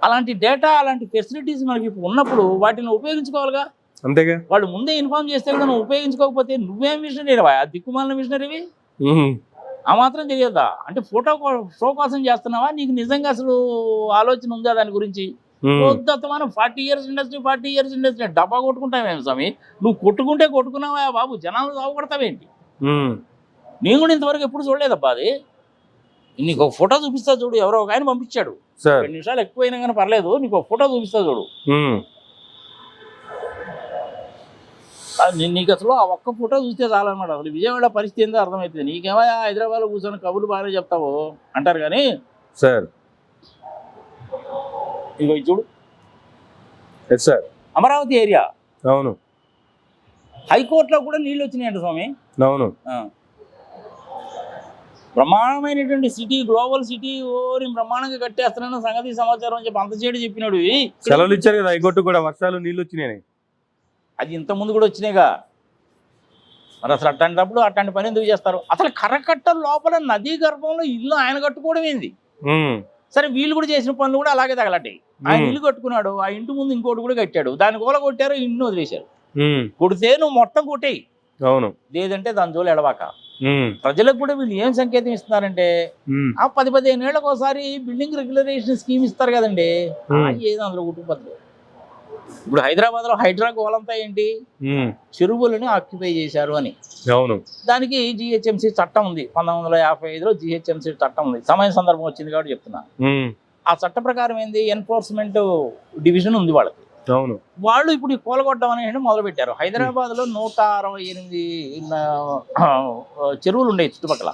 అలాంటి డేటా, అలాంటి ఫెసిలిటీస్ మనకి ఇప్పుడు ఉన్నప్పుడు వాటిని ఉపయోగించుకోవాలిగా. అంతేగా, వాళ్ళు ముందే ఇన్ఫార్మ్ చేస్తే కూడా నువ్వు ఉపయోగించుకోకపోతే నువ్వేం మిషనరీ, ఆ దిక్కుమాలిన మిషనరీవి ఆ మాత్రం తెలియదా? అంటే ఫోటో షో కోసం చేస్తున్నావా? నీకు నిజంగా అసలు ఆలోచన ఉందా దాని గురించి? మనం 40 years ఇండస్ట్రీ డబ్బా కొట్టుకుంటావేమి స్వామి? నువ్వు కొట్టుకున్నావా బాబు? జనాలు సాగుపడతావేంటి? నేను కూడా ఇంతవరకు ఎప్పుడు చూడలేదబ్బా అది. నీకు ఒక ఫోటో చూపిస్తా చూడు, ఎవరో ఒక ఆయన పంపించాడు. 2 నిమిషాలు ఎక్కువైనా కానీ పర్లేదు, నీకు ఒక ఫోటో చూపిస్తా చూడు. నీకు అసలు ఆ ఒక్క ఫోటో చూస్తే చాలన్నమాట. అసలు విజయవాడ పరిస్థితి ఏందో అర్థమవుతుంది. నీకేమో హైదరాబాద్ లో కూర్చొని కబుర్లు బాగానే చెప్తావు అంటారు కానీ సార్ ఇగో చూడు, సార్ అమరావతి ఏరియా, అవును, హైకోర్టులో కూడా నీళ్ళు వచ్చినాయంట స్వామి. అవును, బ్రహ్మాండమైనటువంటి సిటీ, గ్లోబల్ సిటీ, ఓరి బ్రహ్మాండంగా కట్టేస్తున్న సంగతి సమాచారం అని చెప్పి అంత చేడు చెప్పినాడు. సెలవులు ఇచ్చారు కదా హైకోర్టు కూడా, వర్షాలు నీళ్ళు వచ్చినాయి. అది ఇంత ముందు కూడా వచ్చినాయిగా. మరి అసలు అట్లాంటప్పుడు అట్లాంటి పని ఎందుకు చేస్తారు? అసలు కరకట్ట లోపల నదీ గర్భంలో ఇల్లు ఆయన కట్టుకోవడం ఏంది? సరే, వీళ్ళు కూడా చేసిన పనులు కూడా అలాగే తగలటాయి. ఆయన ఇల్లు కట్టుకున్నాడు, ఆ ఇంటి ముందు ఇంకోటి కూడా కట్టాడు, దాని కూల కొట్టారు, ఇంటిని వదిలేశారు. కొడితే నువ్వు మొత్తం కొట్టేయి, అవును, లేదంటే దాని జోలు ఎడవాక. ప్రజలకు కూడా వీళ్ళు ఏం సంకేతం ఇస్తున్నారంటే, ఆ 10-15 ఏళ్ళకి ఒకసారి బిల్డింగ్ రెగ్యులరేషన్ స్కీమ్ ఇస్తారు కదండి, ఏదో అందులో కుటుంబాలు. ఇప్పుడు హైదరాబాద్ లో హైడ్రా గోలంతా ఏంటి, చెరువులని ఆక్యుపై చేశారు అని. అవును, దానికి జిహెచ్ఎంసీ చట్టం ఉంది. 1955లో జిహెచ్ఎంసీ చట్టం ఉంది. సమయ సందర్భం వచ్చింది కాబట్టి చెప్తున్నా. ఆ చట్ట ప్రకారం ఏంది, ఎన్ఫోర్స్మెంట్ డివిజన్ ఉంది వాళ్ళకి. అవును, వాళ్ళు ఇప్పుడు ఈ కూలగొట్టడం అనేది మొదలు పెట్టారు. హైదరాబాద్ లో 168 చెరువులు ఉండేవి చుట్టుపక్కల.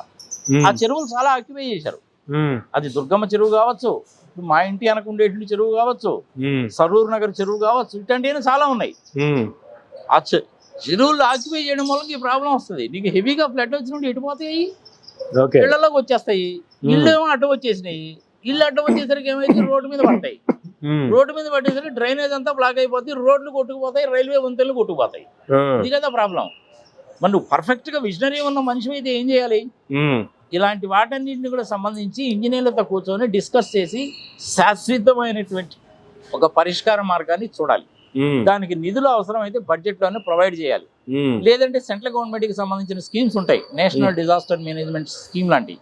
ఆ చెరువులు చాలా ఆక్యుపై చేశారు. అది దుర్గమ్మ చెరువు కావచ్చు, మా ఇంటి వెనక ఉండేటువంటి చెరువు కావచ్చు, సరూర్ నగర్ చెరువు కావచ్చు, ఇట్లాంటివి చాలా ఉన్నాయి. ఆ చెరువులు ఆక్యుపై చేయడం వల్ల ఈ ప్రాబ్లం వస్తుంది. నీకు హెవీగా ఫ్లడ్ వచ్చినప్పుడు ఎటుపోతాయి, ఇళ్లలోకి వచ్చేస్తాయి. ఇల్లు ఏమో అడ్డు వచ్చేసినాయి. ఇల్లు అడ్డు వచ్చేసరికి ఏమైతే రోడ్డు మీద పడతాయి. రోడ్డు మీద పట్టేసరికి డ్రైనేజ్ అంతా బ్లాక్ అయిపోతాయి, రోడ్లు కొట్టుకుపోతాయి, రైల్వే వంతెనలు కొట్టుకుపోతాయి. ఇది కదా ప్రాబ్లం. మరి నువ్వు పర్ఫెక్ట్ గా విజనరీ ఉన్న మనిషి అయితే ఏం చేయాలి? ఇలాంటి వాటన్నింటిని కూడా సంబంధించి ఇంజనీర్లతో కూర్చొని డిస్కస్ చేసి శాశ్వతమైనటువంటి ఒక పరిష్కార మార్గాన్ని చూడాలి. దానికి నిధులు అవసరమైతే బడ్జెట్ లోనే ప్రొవైడ్ చేయాలి. లేదంటే సెంట్రల్ గవర్నమెంట్ కి సంబంధించిన స్కీమ్స్ ఉంటాయి, నేషనల్ డిజాస్టర్ మేనేజ్మెంట్ స్కీమ్ లాంటి,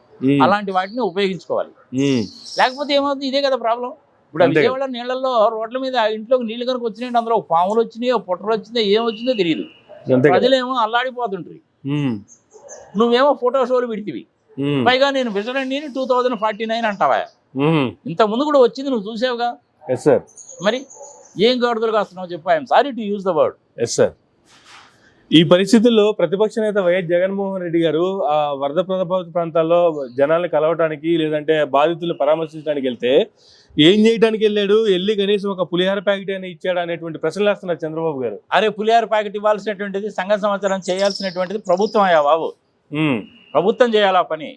అలాంటి వాటిని ఉపయోగించుకోవాలి. లేకపోతే ఏమవుతుంది, ఇదే కదా ప్రాబ్లం. ఇప్పుడు విజయవాడ నీళ్లలో రోడ్ల మీద ఇంట్లోకి నీళ్లు కనుక వచ్చినాయి, అందులో పాములు వచ్చినాయో పొట్టలు వచ్చిందో ఏం వచ్చిందో తెలియదు. ప్రజలేమో అల్లాడిపోతుంటారు. నువ్వేమో ఫోటో షోలు పెడితివి, పైగా నేను విజనండి 2049 అంటావా? ఇంత ముందు కూడా వచ్చింది, నువ్వు చూసావుగా. మరి ఏం గాడుదలు కాస్తున్నావు చెప్పు? I'm sorry to use the word. ఈ పరిస్థితుల్లో ప్రతిపక్ష నేత వైఎస్ జగన్మోహన్ రెడ్డి గారు ఆ వరద ప్రభావిత ప్రాంతాల్లో జనాల్ని కలవటానికి లేదంటే బాధితులను పరామర్శించడానికి వెళ్తే ఏం చేయడానికి వెళ్ళాడు? వెళ్ళి కనీసం ఒక పులిహార ప్యాకెట్ అయినా ఇచ్చాడు అనేటువంటి ప్రశ్నలు వేస్తున్నారు చంద్రబాబు గారు. అరే, పులిహార ప్యాకెట్ ఇవ్వాల్సినటువంటిది, సంఘ సంవత్సరం చేయాల్సినటువంటిది ప్రభుత్వం అయ్యా బాబు. ప్రభుత్వం చేయాలా పని.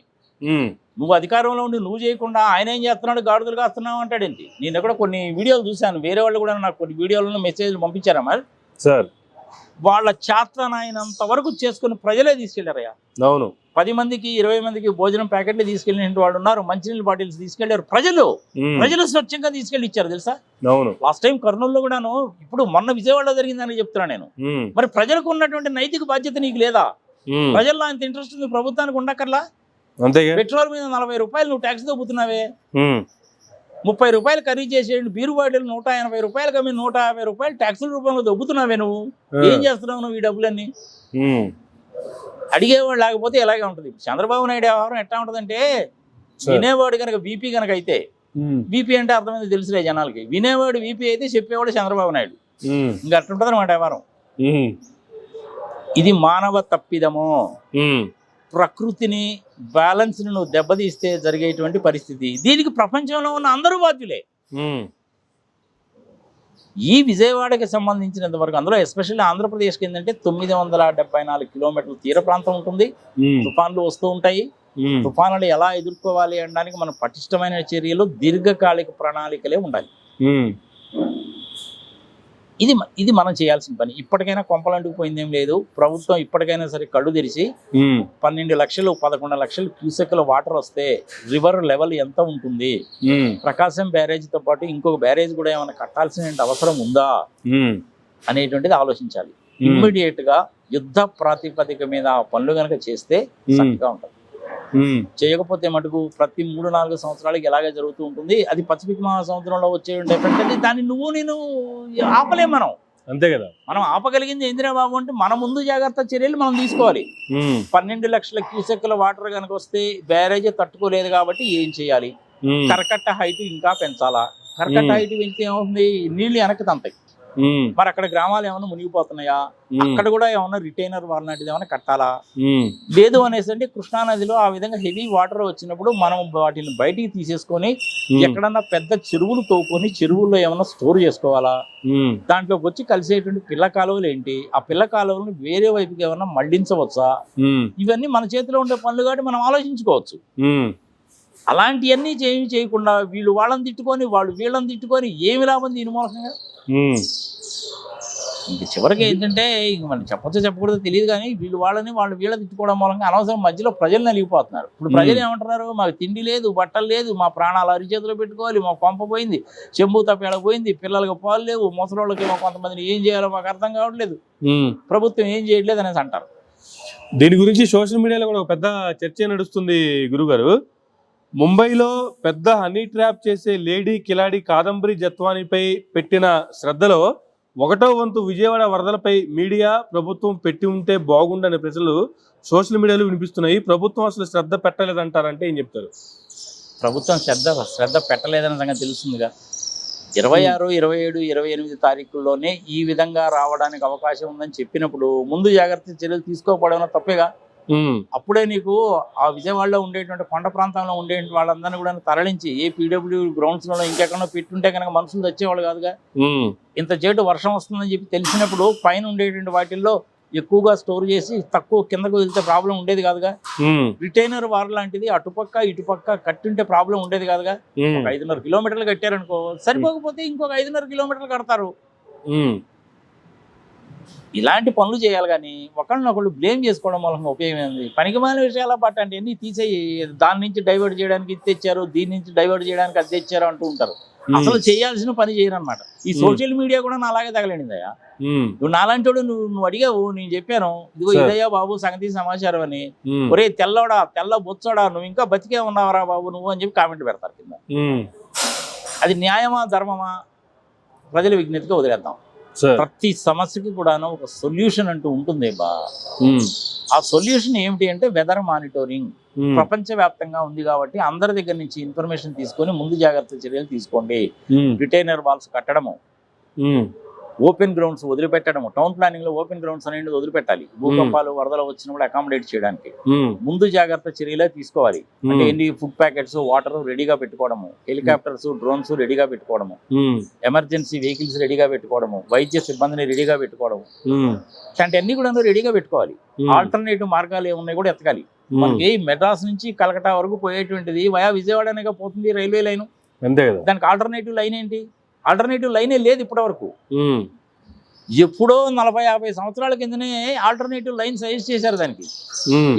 నువ్వు అధికారంలో ఉండి నువ్వు చేయకుండా ఆయన ఏం చేస్తున్నాడు, గాడుదలు కాస్తున్నావు అంటాడేంటి? నేను ఎక్కడ కొన్ని వీడియోలు చూశాను, వేరే వాళ్ళు కూడా నాకు కొన్ని వీడియోలను మెసేజ్లు పంపించారా మరి సార్. వాళ్ళ చేతనైనంత వరకు చేసుకుని ప్రజలే తీసుకెళ్లారయ్యా. అవును, 10 మందికి 20 మందికి భోజనం ప్యాకెట్లు తీసుకెళ్ళిన వాళ్ళు ఉన్నారు, మంచినీళ్ళ బాటిల్స్ తీసుకెళ్లారు. ప్రజలు స్వచ్ఛంగా తీసుకెళ్లి ఇచ్చారు తెలుసా. అవును, లాస్ట్ టైం కర్నూలులో కూడాను, ఇప్పుడు మొన్న విజయవాడలో జరిగిందని చెప్తున్నా నేను. మరి ప్రజలకు ఉన్నటువంటి నైతిక బాధ్యత నీకు లేదా? ప్రజల్లో అంత ఇంట్రెస్ట్ ఉంది ప్రభుత్వానికి ఉండక్కర్లా? పెట్రోల్ మీద 40 రూపాయలు నువ్వు ట్యాక్స్ దొబ్బుతున్నావే, 30 రూపాయలు ఖరీదు చేసేయండి. బీరు బాటిల్ 180 రూపాయలు కమ్మి 150 రూపాయలు ట్యాక్సుల రూపంలో దొబ్బుతున్నావే. నువ్వు ఏం చేస్తున్నావు నువ్వు ఈ డబ్బులన్నీ? అడిగేవాడు లేకపోతే ఎలాగే ఉంటుంది. చంద్రబాబు నాయుడు వ్యవహారం ఎట్లా ఉంటుందంటే, వినేవాడు కనుక వీపీ కనుక అయితే, వీపీ అంటే అర్థమైంది తెలుసులే జనాలకి, వినేవాడు వీపీ అయితే చెప్పేవాడు చంద్రబాబు నాయుడు. ఇంకా అట్లా ఉంటుంది అన్నమాట వ్యవహారం. ఇది మానవ తప్పిదము. ప్రకృతిని బ్యాలెన్స్ని నువ్వు దెబ్బతీస్తే జరిగేటువంటి పరిస్థితి. దీనికి ప్రపంచంలో ఉన్న అందరూ బాధ్యులే. ఈ విజయవాడకి సంబంధించినంత వరకు, అందులో ఎస్పెషల్లీ ఆంధ్రప్రదేశ్కి ఏంటంటే 974 కిలోమీటర్ల తీర ప్రాంతం ఉంటుంది. తుఫాన్లు వస్తూ ఉంటాయి. తుఫానులు ఎలా ఎదుర్కోవాలి అనడానికి మన పటిష్టమైన చర్యలు, దీర్ఘకాలిక ప్రణాళికలే ఉండాలి. ఇది మనం చేయాల్సిన పని. ఇప్పటికైనా కొంపలంటుకు పోయిందేం లేదు. ప్రభుత్వం ఇప్పటికైనా సరే కళ్ళు తెరిచి 12 లక్షలు 11 లక్షలు క్యూసెక్ల వాటర్ వస్తే రివర్ లెవెల్ ఎంత ఉంటుంది, ప్రకాశం బ్యారేజ్తో పాటు ఇంకొక బ్యారేజ్ కూడా ఏమైనా కట్టాల్సిన అవసరం ఉందా అనేటువంటిది ఆలోచించాలి. ఇమ్మీడియట్ గా యుద్ధ ప్రాతిపదిక మీద ఆ పనులు కనుక చేస్తే చక్కగా ఉంటుంది. చేయకపోతే మటుకు ప్రతి 3-4 సంవత్సరాలకి ఎలాగే జరుగుతూ ఉంటుంది. అది పసిఫిక్ మహాసముద్రంలో వచ్చే ఎఫెక్ట్ అది. దాన్ని నేను ఆపలేం. మనం అంతే కదా. మనం ఆపగలిగింది ఏందిరా బాబు అంటే మన ముందు జాగ్రత్త చర్యలు మనం తీసుకోవాలి. 12 లక్షల క్యూసెక్ల వాటర్ కనుక వస్తే బ్యారేజ్ తట్టుకోలేదు కాబట్టి ఏం చేయాలి? కరకట్ట హైట్ ఇంకా పెంచాలా? కరకట్ట హైట్ పెంచితే ఏమవుతుంది? నీళ్లు వెనక్కి తంతాయి. మరి అక్కడ గ్రామాలు ఏమైనా మునిగిపోతున్నాయా? అక్కడ కూడా ఏమన్నా రిటైనర్ వాల్ లాంటిది ఏమైనా కట్టాలా? లేదు అనేసి అంటే కృష్ణానదిలో ఆ విధంగా హెవీ వాటర్ వచ్చినప్పుడు మనం వాటిని బయటికి తీసేసుకొని ఎక్కడన్నా పెద్ద చెరువులు తవ్వుకొని చెరువుల్లో ఏమైనా స్టోర్ చేసుకోవాలా? దాంట్లోకి వచ్చి కలిసేటువంటి పిల్ల కాలువలు ఏంటి? ఆ పిల్ల కాలువలను వేరే వైపుకి ఏమన్నా మళ్లించవచ్చా? ఇవన్నీ మన చేతిలో ఉండే పనులు కాబట్టి మనం ఆలోచించుకోవచ్చు. అలాంటివన్నీ చేయకుండా వీళ్ళు వాళ్ళని తిట్టుకొని వాళ్ళు వీళ్ళని తిట్టుకొని ఏమి లాభం దీని మూలకంగా? ఇంక చివరికి ఏంటంటే ఇంక మనం చెప్పొచ్చో చెప్పకూడదో తెలియదు కానీ వీళ్ళు వీళ్ళ తిట్టుకోవడం మూలంగా అనవసరం మధ్యలో ప్రజలు నలిగిపోతున్నారు. ఇప్పుడు ప్రజలు ఏమంటున్నారు? మాకు తిండి లేదు, బట్టలు లేదు, మా ప్రాణాలు అరిచేతిలో పెట్టుకోవాలి, మా పంప పోయింది, చెంబు తప్పేళ పోయింది, పిల్లలకి పాలు లేవు, ముసలోళ్ళకి కొంతమందిని ఏం చేయాలో మాకు అర్థం కావట్లేదు, ప్రభుత్వం ఏం చేయట్లేదు అనేసి అంటారు. దీని గురించి సోషల్ మీడియాలో కూడా ఒక పెద్ద చర్చ నడుస్తుంది గురుగారు. ముంబైలో పెద్ద హనీ ట్రాప్ చేసే లేడీ కిలాడి కాదంబరి జత్వానీపై పెట్టిన శ్రద్ధలో 1వ వంతు విజయవాడ వరదలపై మీడియా ప్రభుత్వం పెట్టి ఉంటే బాగుండనే ప్రజలు సోషల్ మీడియాలో వినిపిస్తున్నాయి. ప్రభుత్వం అసలు శ్రద్ధ పెట్టలేదంటారంటే ఏం చెప్తారు? ప్రభుత్వం శ్రద్ధ పెట్టలేదన్న సంగతి తెలుస్తుందిగా. 26, 27, 28 తారీఖుల్లోనే ఈ విధంగా రావడానికి అవకాశం ఉందని చెప్పినప్పుడు ముందు జాగ్రత్త చర్యలు తీసుకోకపోవడం తప్పేగా. అప్పుడే నీకు ఆ విజయవాడలో ఉండేటువంటి కొండ ప్రాంతంలో ఉండే వాళ్ళందరినీ కూడా తరలించి ఏ పీడబ్ల్యూ గ్రౌండ్స్ లో ఇంకెక్కడో పెట్టుంటే కనుక మనుషులు తెచ్చేవాళ్ళు కాదుగా. ఇంత చేటు వర్షం వస్తుందని చెప్పి తెలిసినప్పుడు పైన ఉండేటువంటి వాటిల్లో ఎక్కువగా స్టోర్ చేసి తక్కువ కిందకు వెళ్తే ప్రాబ్లం ఉండేది కాదుగా. రిటైనర్ వార్ లాంటిది అటుపక్క ఇటుపక్క కట్టుంటే ప్రాబ్లం ఉండేది కాదుగా. ఒక 5.5 కిలోమీటర్లు కట్టారనుకో, సరిపోకపోతే ఇంకొక 5.5 కిలోమీటర్లు కడతారు. ఇలాంటి పనులు చేయాలి కానీ ఒకళ్ళనొకళ్ళు బ్లేమ్ చేసుకోవడం వల్ల ఉపయోగం ఏంది? పనికిమాలిన విషయాల పట్ట అంటే అన్ని తీసేయి, దాని నుంచి డైవర్ట్ చేయడానికి ఇది తెచ్చారు, దీని నుంచి డైవర్ట్ చేయడానికి అది తెచ్చారు అంటూ ఉంటారు. అసలు చేయాల్సిన పని చేయరు అనమాట. ఈ సోషల్ మీడియా కూడా నాలాగే తగలడిందయ్యా. నువ్వు నాలాంటి వాడు నువ్వు అడిగావు, నేను చెప్పాను ఇదిగో ఇదయ్యా బాబు సంగతి సమాచారం అని. ఒరే తెల్ల బొచ్చోడా నువ్వు ఇంకా బతికే ఉన్నావరా బాబు నువ్వు అని చెప్పి కామెంట్ పెడతారు కింద. అది న్యాయమా ధర్మమా? ప్రజల విజ్ఞతగా వదిలేద్దాం. ప్రతి సమస్యకి కూడా ఒక సొల్యూషన్ అంటూ ఉంటుంది బా. ఆ సొల్యూషన్ ఏమిటి అంటే వెదర్ మానిటరింగ్. ప్రపంచవ్యాప్తంగా ఉంది కాబట్టి అందరి దగ్గర నుంచి ఇన్ఫర్మేషన్ తీసుకొని ముందు జాగ్రత్త చర్యలు తీసుకోండి. రిటైనర్ వాల్స్ కట్టడము, ఓపెన్ గ్రౌండ్స్ వదిలిపెట్టడము. టౌన్ ప్లానింగ్ లో ఓపెన్ గ్రౌండ్స్ అనేది వదిలిపెట్టాలి. భూకంపాలు వరదలు వచ్చినప్పుడు అకామిడేట్ చేయడానికి ముందు జాగ్రత్త చర్యలే తీసుకోవాలి. అంటే ఏంటి? ఫుడ్ ప్యాకెట్స్, వాటర్ రెడీగా పెట్టుకోవడము, హెలికాప్టర్స్, డ్రోన్స్ రెడీగా పెట్టుకోవడము, ఎమర్జెన్సీ వెహికల్స్ రెడీగా పెట్టుకోవడము, వైద్య సిబ్బందిని రెడీగా పెట్టుకోవడము, ఇట్లాంటివన్నీ కూడా రెడీగా పెట్టుకోవాలి. ఆల్టర్నేటివ్ మార్గాలు ఏమున్నాయి కూడా ఎతకాలి. మనకి మెడ్రాస్ నుంచి కలకటా వరకు పోయేటువంటిది వయా విజయవాడ అనేగా పోతుంది రైల్వే లైన్. దానికి ఆల్టర్నేటివ్ లైన్ ఏంటి? ఆల్టర్నేటివ్ లైనే లేదు ఇప్పటి వరకు. ఎప్పుడో 40-50 సంవత్సరాల కిందనే ఆల్టర్నేటివ్ లైన్ సజెస్ట్ చేశారు దానికి.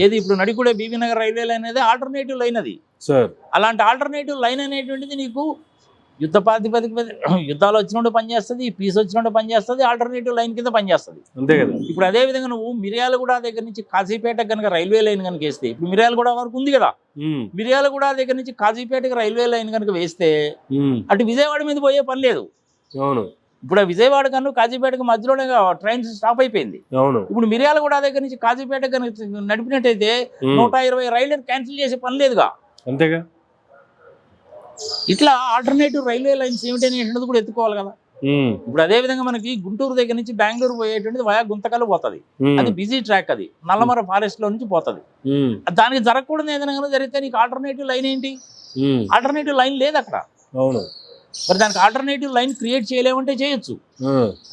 ఏది ఇప్పుడు నడికూడే బీబీ నగర్ రైల్వే లైన్ అనేది ఆల్టర్నేటివ్ లైన్. అది అలాంటి ఆల్టర్నేటివ్ లైన్ అనేటువంటిది నీకు యుద్ధ ప్రాతిపదిక మీద యుద్ధాలు వచ్చినప్పుడు పనిచేస్తుంది, పీస్ వచ్చినప్పుడు పనిచేస్తుంది, ఆల్టర్నేటివ్ లైన్ కింద పనిచేస్తుంది. ఇప్పుడు అదే విధంగా నువ్వు మిర్యాలగూడ దగ్గర నుంచి కాజీపేట కనుక రైల్వే లైన్ కనుక వేస్తే, ఇప్పుడు మిర్యాలగూడ వరకు ఉంది కదా, మిర్యాలగూడ దగ్గర నుంచి కాజీపేటకి రైల్వే లైన్ కనుక వేస్తే అటు విజయవాడ మీద పోయే పని లేదు. ఇప్పుడు విజయవాడ కన్నా కాజీపేటకు మధ్యలోనే ట్రైన్ స్టాప్ అయిపోయింది. ఇప్పుడు మిర్యాలగూడ దగ్గర నుంచి కాజీపేట కనుక నడిపినట్టయితే 120 రైళ్లను క్యాన్సిల్ చేసే పని లేదుగా. అంతేగా. ఇట్లా ఆల్టర్నేటివ్ రైల్వే లైన్స్ ఏమిటి అనేటువంటిది కూడా ఎత్తుకోవాలి కదా. ఇప్పుడు అదే విధంగా మనకి గుంటూరు దగ్గర నుంచి బెంగళూరు పోయేటువంటిది వయా గుంతకల్ పోతుంది. అది బిజీ ట్రాక్, అది నల్లమర ఫారెస్ట్ లో నుంచి పోతుంది. దానికి జరగకూడదు ఏదైనా జరిగితే నీకు ఆల్టర్నేటివ్ లైన్ ఏంటి? ఆల్టర్నేటివ్ లైన్ లేదు అక్కడ. అవును, మరి దానికి ఆల్టర్నేటివ్ లైన్ క్రియేట్ చేయలేమంటే చేయొచ్చు.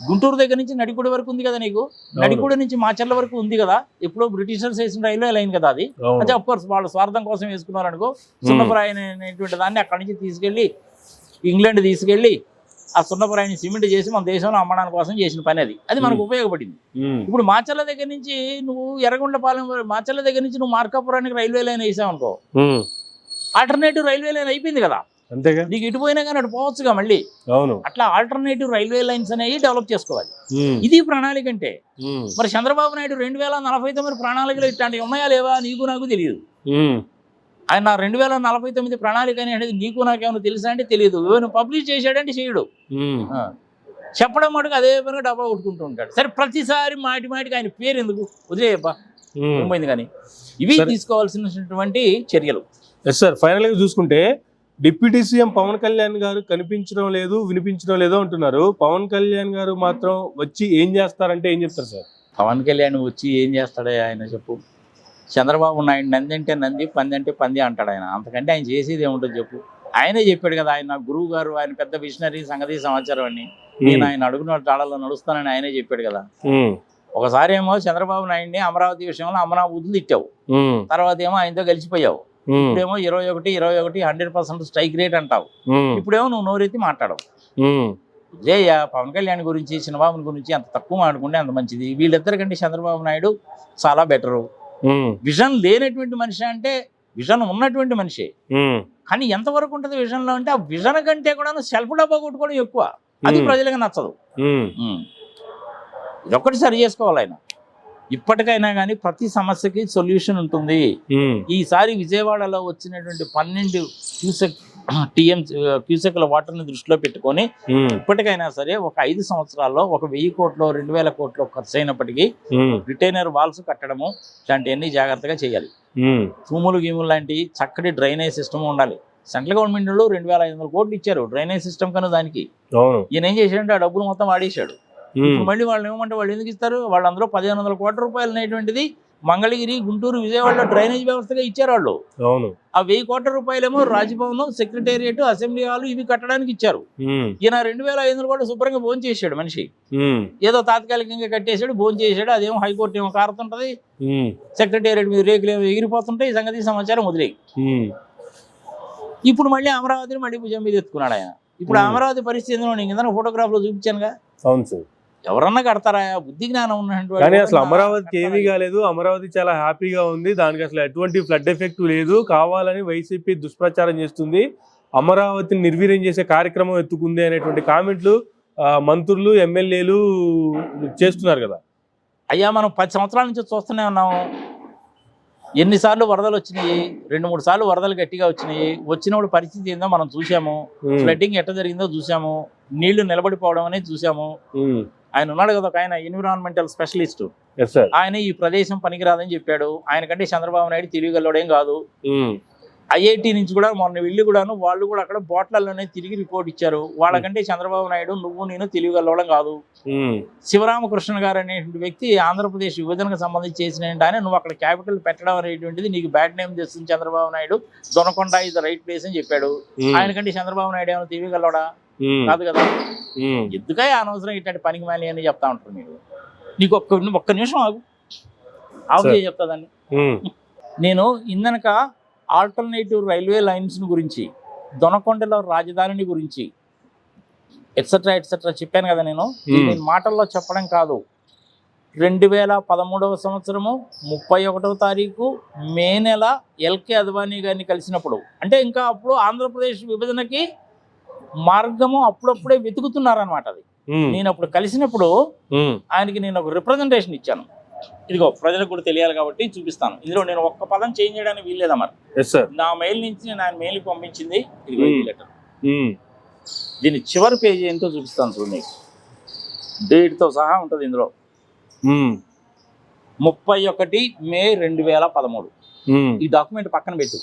గుంటూరు దగ్గర నుంచి నడికుడి వరకు ఉంది కదా నీకు, నడికుడి నుంచి మాచర్ల వరకు ఉంది కదా, ఎప్పుడో బ్రిటిషర్స్ వేసిన రైల్వే లైన్ కదా అది. అదే అఫ్ కోర్స్ వాళ్ళ స్వార్థం కోసం వేసుకున్నారు అనుకో. సున్నపరాయి అనేటువంటి దాన్ని అక్కడి నుంచి తీసుకెళ్లి ఇంగ్లాండ్ తీసుకెళ్లి ఆ సున్నపరాయిని సిమెంట్ చేసి మన దేశంలో అమ్మడానికి కోసం చేసిన పని అది. అది మనకు ఉపయోగపడింది. ఇప్పుడు మాచర్ల దగ్గర నుంచి నువ్వు ఎర్రగొండపాలెం, మాచర్ల దగ్గర నుంచి నువ్వు మార్కాపురానికి రైల్వే లైన్ వేసావు అనుకో, ఆల్టర్నేటివ్ రైల్వే లైన్ అయిపోయింది కదా. అంతేగా, నీకు ఇటు పోయినా కానీ అటు పోవచ్చుగా మళ్ళీ. అవును, అట్లా ఆల్టర్నేటివ్ రైల్వే లైన్స్ అనేవి డెవలప్ చేసుకోవాలి. ఇది ప్రణాళిక అంటే. మరి చంద్రబాబు నాయుడు 2049 ప్రణాళికలు ఇట్లాంటివి ఉన్నాయా లేవా నీకు నాకు తెలియదు. ఆయన 2049 ప్రణాళిక అనేది నీకు నాకేమైనా తెలుసా అంటే తెలియదు. పబ్లిష్ చేశాడంటే చేయడు, చెప్పడం మటుకు అదే పనిగా డబ్బా కొట్టుకుంటూ ఉంటాడు. సరే ప్రతిసారి మాటికి ఆయన పేరు ఎందుకు వదిలేయబ్బా పోయింది. కానీ ఇవి తీసుకోవాల్సినటువంటి చర్యలు. ఎస్ సార్, ఫైనల్ గా చూసుకుంటే డిప్యూటీ సీఎం పవన్ కళ్యాణ్ గారు కనిపించడం లేదు, వినిపించడం లేదు అంటున్నారు. పవన్ కళ్యాణ్ గారు మాత్రం వచ్చి ఏం చేస్తారంటే ఏం చెప్తారు సార్? పవన్ కళ్యాణ్ వచ్చి ఏం చేస్తాడే ఆయన చెప్పు. చంద్రబాబు నాయుడు నంది అంటే నంది, పంది అంటే పంది అంటాడు ఆయన. అంతకంటే ఆయన చేసేది ఏముంటుంది చెప్పు. ఆయనే చెప్పాడు కదా, ఆయన గురువు గారు, ఆయన పెద్ద విషనరీ, సంగతి సమాచారం అని. నేను ఆయన అడుగున తాళాల్లో నడుస్తానని ఆయనే చెప్పాడు కదా. ఒకసారి ఏమో చంద్రబాబు నాయుడిని అమరావతి విషయంలో అమరావతిని తిట్టావు, తర్వాత ఏమో ఆయనతో గెలిచిపోయావు. ఇప్పుడేమో 21 100% స్ట్రైక్ రేట్ అంటావు. ఇప్పుడేమో నువ్వు నోరెత్తి మాట్లాడవు. జయ పవన్ కళ్యాణ్ గురించి, చంద్రబాబు గురించి అంత తక్కువ మాట్లాడుకుంటే అంత మంచిది. వీళ్ళిద్దరికంటే చంద్రబాబు నాయుడు చాలా బెటరు. విజన్ లేనటువంటి మనిషి అంటే విజన్ ఉన్నటువంటి మనిషి, కానీ ఎంతవరకు ఉంటుంది విజన్ లో అంటే ఆ విజన్ కంటే కూడా సెల్ఫ్ డబ్బా కొట్టుకోవడం ఎక్కువ. అది ప్రజలకు నచ్చదు. ఇదొక్కటి సరి చేసుకోవాలి ఆయన. ఇప్పటికైనా కానీ ప్రతి సమస్యకి సొల్యూషన్ ఉంటుంది. ఈసారి విజయవాడలో వచ్చినటువంటి 12 క్యూసెక్ల వాటర్ని దృష్టిలో పెట్టుకొని ఇప్పటికైనా సరే ఒక 5 సంవత్సరాల్లో 1000 కోట్లు 2000 కోట్లు ఖర్చు అయినప్పటికీ రిటైనర్ వాల్స్ కట్టడము ఇలాంటివన్నీ జాగ్రత్తగా చేయాలి. తూములు గీములు లాంటి చక్కటి డ్రైనేజ్ సిస్టమ్ ఉండాలి. సెంట్రల్ గవర్నమెంట్ వాళ్ళు 2500 కోట్లు ఇచ్చారు డ్రైనేజ్ సిస్టమ్ కన్నా. దానికి ఈయన ఏం చేశాడంటే ఆ డబ్బులు మొత్తం వాడేశాడు. మళ్ళీ వాళ్ళు ఏమంటే వాళ్ళు ఎందుకు ఇస్తారు? వాళ్ళందరూ 1500 కోట్ల రూపాయలు అనేటువంటిది మంగళగిరి, గుంటూరు, విజయవాడలో డ్రైనేజ్ వ్యవస్థగా ఇచ్చారు వాళ్ళు. ఆ 1000 కోట్ల రూపాయలేమో రాజ్భవన్, సెక్రటేరియట్, అసెంబ్లీ హాల్ ఇవి కట్టడానికి ఇచ్చారు. ఈయన 2500 కోట్లు శుభ్రంగా భోజనం చేశాడు మనిషి. ఏదో తాత్కాలికంగా కట్టేశాడు, భోజనం చేశాడు. అదేమో హైకోర్టు ఏమో కారుతుంటది, సెక్రటేరియట్ మీద రేకులు ఏమో ఎగిరిపోతుంటాయి. ఈ సంగతి సమాచారం వదిలేయి. ఇప్పుడు మళ్ళీ అమరావతిని మళ్ళీ భుజం మీద ఎత్తుకున్నాడు ఆయన. ఇప్పుడు అమరావతి పరిస్థితి నేను కింద ఫోటోగ్రాఫ్ లో చూపించానుగా. అవును సార్, ఎవరన్నా కడతారా? బుద్ధి జ్ఞానం ఉన్నటువంటి. కానీ అసలు అమరావతికి ఏమీ కాలేదు. అమరావతి చాలా హ్యాపీగా ఉంది. దానికి అసలు ఎటువంటి ఫ్లడ్ ఎఫెక్ట్ లేదు. కావాలని వైసీపీ దుష్ప్రచారం చేస్తుంది, అమరావతిని నిర్వీర్యం చేసే కార్యక్రమం ఎత్తుకుంది అనేటువంటి కామెంట్లు మంత్రులు, ఎమ్మెల్యేలు చేస్తున్నారు కదా. అయ్యా మనం 10 సంవత్సరాల నుంచి చూస్తూనే ఉన్నాము. ఎన్నిసార్లు వరదలు వచ్చినాయి? 2-3 సార్లు వరదలు గట్టిగా వచ్చినాయి. వచ్చినప్పుడు పరిస్థితి ఏందో మనం చూసాము. ఫ్లడ్డింగ్ ఎట్లా జరిగిందో చూసాము. నీళ్లు నిలబడిపోవడం అనేది చూసాము. ఆయన ఉన్నాడు కదా ఒక ఆయన, ఎన్విరాన్మెంటల్ స్పెషలిస్ట్. ఆయన ఈ ప్రదేశం పనికిరాదని చెప్పాడు. ఆయన కంటే చంద్రబాబు నాయుడు తెలియగలడేం కాదు. ఐఐటి నుంచి కూడా మొన్న వెళ్ళి కూడాను వాళ్ళు కూడా అక్కడ బోట్లలోనే తిరిగి రిపోర్ట్ ఇచ్చారు. వాళ్ళకంటే చంద్రబాబు నాయుడు నువ్వు నేను తెలియగలవడం కాదు. శివరామకృష్ణ గారు అనేటువంటి వ్యక్తి ఆంధ్రప్రదేశ్ విభజనకు సంబంధించి చేసిన ఆయన, నువ్వు అక్కడ క్యాపిటల్ పెట్టడం అనేటువంటిది నీకు బ్యాడ్ నేమ్ చేస్తుంది Chandrababu Naidu, Donakonda is the right place అని చెప్పాడు. ఆయన కంటే చంద్రబాబు నాయుడు ఏమైనా తెలియగలవడా? కాదు కదా. ఎందుకై అనవసరం ఇట్లాంటి పనికి మాలి అని చెప్తా ఉంటారు మీరు. నీకు ఒక్క నిమిషం ఆగు చెప్తా దాన్ని. నేను ఇందనక ఆల్టర్నేటివ్ రైల్వే లైన్స్ గురించి, దొనకొండలో రాజధానిని గురించి ఎట్సెట్రా చెప్పాను కదా. నేను మాటల్లో చెప్పడం కాదు. 2013వ సంవత్సరము 31వ తారీఖు మే నెల ఎల్కే అద్వానీ గారిని కలిసినప్పుడు, అంటే ఇంకా అప్పుడు ఆంధ్రప్రదేశ్ విభజనకి మార్గము అప్పుడప్పుడే వెతుకుతున్నారనమాట. అది నేను అప్పుడు కలిసినప్పుడు ఆయనకి నేను ఒక రిప్రజెంటేషన్ ఇచ్చాను. ఇదిగో ప్రజలకు కూడా తెలియాలి కాబట్టి చూపిస్తాను. ఇందులో నేను ఒక్క పదం చేంజ్ చేయడానికి వీల్లేదా మరి? నా మెయిల్ నుంచి నేను ఆయన మెయిల్ పంపించింది ఇదిగో ఈ లెటర్. దీని చివరి పేజీ ఏంటో చూపిస్తాను చూడండి. డేట్ తో సహా ఉంటుంది ఇందులో. 31 మే 2013. ఈ డాక్యుమెంట్ పక్కన పెట్టు.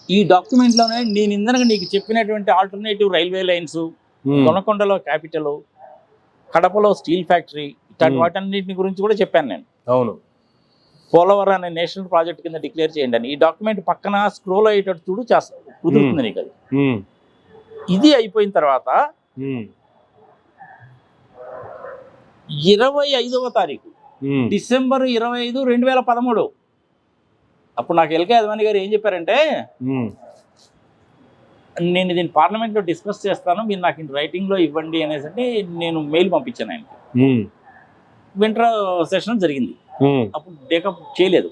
ఈ డాక్యుమెంట్ లోనే నేను ఇందనగా నీకు చెప్పినటువంటి ఆల్టర్నేటివ్ రైల్వే లైన్స్, దొనకొండలో క్యాపిటల్, కడపలో స్టీల్ ఫ్యాక్టరీ, ఇట్లాంటి వాటన్నిటిని గురించి కూడా చెప్పాను నేను. అవును. పోలవరం అనే నేషనల్ ప్రాజెక్ట్ కింద డిక్లేర్ చేయండి అని. ఈ డాక్యుమెంట్ పక్కన స్క్రోల్ అయ్యేటట్టు చూడు, కుదురుతుంది నీకు అది. ఇది అయిపోయిన తర్వాత 25వ తారీఖు డిసెంబర్ 25, 2013 అప్పుడు నాకు ఎల్కే అద్వానీ గారు ఏం చెప్పారంటే, నేను దీన్ని పార్లమెంట్లో డిస్కస్ చేస్తాను, మీరు నాకు రైటింగ్లో ఇవ్వండి అనేసి అంటే నేను మెయిల్ పంపించాను ఆయనకి. వింటర్ సెషన్ జరిగింది, అప్పుడు టేకప్ చేయలేదు.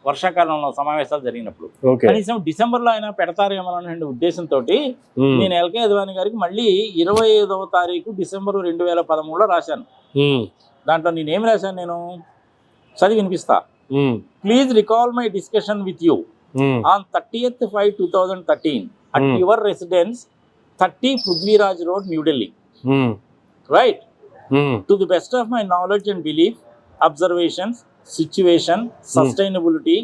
వర్షాకాలంలో సమావేశాలు జరిగినప్పుడు కనీసం డిసెంబర్లో అయినా పెడతారేమో అనే ఉద్దేశంతో నేను ఎల్కే అద్వానీ గారికి మళ్ళీ 25వ తారీఖు డిసెంబర్ 2013లో రాశాను. దాంట్లో నేనేం రాశాను, నేను చదివి వినిపిస్తా. Please recall my discussion with you on 30th 5, 2013 at your residence 30 Prithviraj road, new Delhi. Right. To the best of my knowledge and belief, observations, situation, sustainability,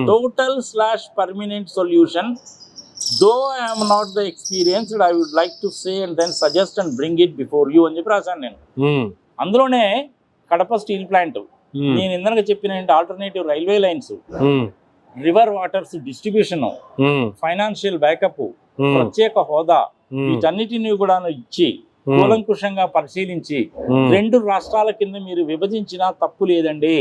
total/permanent solution. Though I am not the experienced, I would like to say and then suggest and bring it before you అని చెప్పి రాశాను నేను. అందులోనే Kadapa steel plant, నేను ఇందాక చెప్పిన alternative railway lines, river waters distribution, financial backup, ప్రత్యేక హోదా, వీటన్నిటిని కూడా ఇచ్చి కూలంకుషంగా పరిశీలించి 2 రాష్ట్రాల కింద మీరు విభజించినా తప్పు లేదండి.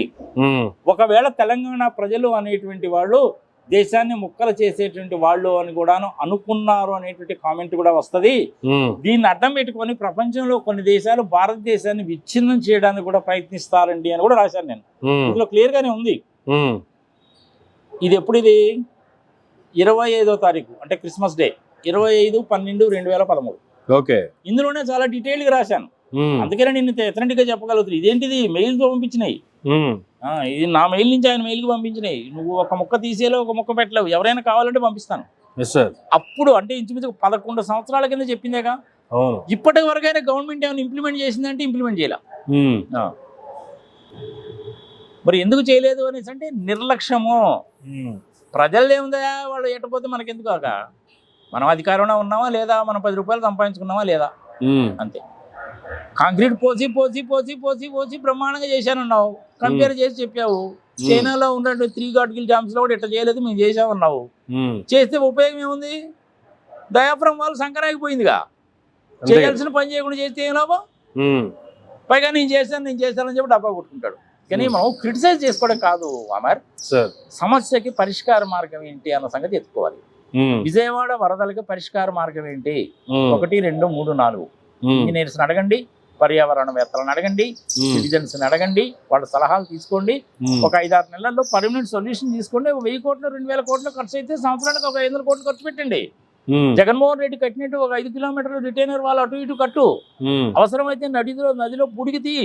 ఒకవేళ తెలంగాణ ప్రజలు అనేటువంటి వాళ్ళు దేశాన్ని ముక్కలు చేసేటువంటి వాళ్ళు అని కూడాను అనుకున్నారు అనేటువంటి కామెంట్ కూడా వస్తుంది. దీన్ని అడ్డం పెట్టుకొని ప్రపంచంలో కొన్ని దేశాలు భారతదేశాన్ని విచ్ఛిన్నం చేయడానికి కూడా ప్రయత్నిస్తారండి అని కూడా రాశాను నేను. ఇందులో క్లియర్ గానే ఉంది. ఇది ఎప్పుడు, ఇది 25వ తారీఖు అంటే క్రిస్మస్ డే, 25/12/2013. ఓకే. ఇందులోనే చాలా డీటెయిల్ గా రాశాను. అందుకనే నేను ఎథెంటిక్ గా చెప్పగలుగుతుంది. ఇదేంటిది మెయిల్ తో పంపించినాయి, ఇది నా మెయిల్ నుంచి ఆయన మెయిల్ కి పంపించినాయి. నువ్వు ఒక ముక్క తీసేలో ఒక ముక్క పెట్టలేవు, ఎవరైనా కావాలంటే పంపిస్తాను. అప్పుడు అంటే ఇంచుమించు 11 సంవత్సరాల కింద చెప్పిందేగా. ఇప్పటి వరకైనా గవర్నమెంట్ ఏమైనా ఇంప్లిమెంట్ చేసిందంటే ఇంప్లిమెంట్ చేయాల. మరి ఎందుకు చేయలేదు అనేసి అంటే నిర్లక్ష్యము. ప్రజలు ఏముందా, వాళ్ళు ఎట్టపోతే మనకెందుకు కాక, మనం అధికారంలో ఉన్నామా లేదా, మనం 10 రూపాయలు సంపాదించుకున్నామా లేదా, అంతే. కాంక్రీట్ పోసి పోసి పోసి పోసి పోసి బ్రహ్మాండంగా చేశానన్నావు, కంపేర్ చేసి చెప్పావు. చైనాలో ఉన్నటువంటి 3 గాడ్గిల్ డ్యామ్స్ లో కూడా ఇట్లా చేయలేదు, మేము చేసామన్నావు. చేస్తే ఉపయోగం ఏముంది? డయాఫ్రమ్ వాళ్ళు సంకరాగిపోయిందిగా. చేయాల్సిన పని చేయకుండా చేస్తే ఏం లాభం? పైగా నేను చేశానని చెప్పి డబ్బా కొట్టుకుంటాడు. కానీ మనం క్రిటిసైజ్ చేసుకోవడం కాదు అమర్, సమస్యకి పరిష్కార మార్గం ఏంటి అన్న సంగతి ఎత్తుకోవాలి. విజయవాడ వరదలకి పరిష్కార మార్గం ఏంటి? 1, 2, 3, 4 ఇంజనీర్స్ అడగండి, పర్యావరణవేత్తలను అడగండి, సిటిజన్స్ అడగండి, వాళ్ళ సలహాలు తీసుకోండి. ఒక 5-6 నెలల్లో పర్మనెంట్ సొల్యూషన్ తీసుకోండి. 1000 కోట్లు 2000 కోట్లు ఖర్చు అయితే సంవత్సరానికి ఒక 500 కోట్లు ఖర్చు పెట్టండి. జగన్మోహన్ రెడ్డి కట్టినట్టు ఒక 5 కిలోమీటర్లు రిటైనర్ వాళ్ళు అటు ఇటు కట్టు. అవసరమైతే నదిలో పుడికి తీ.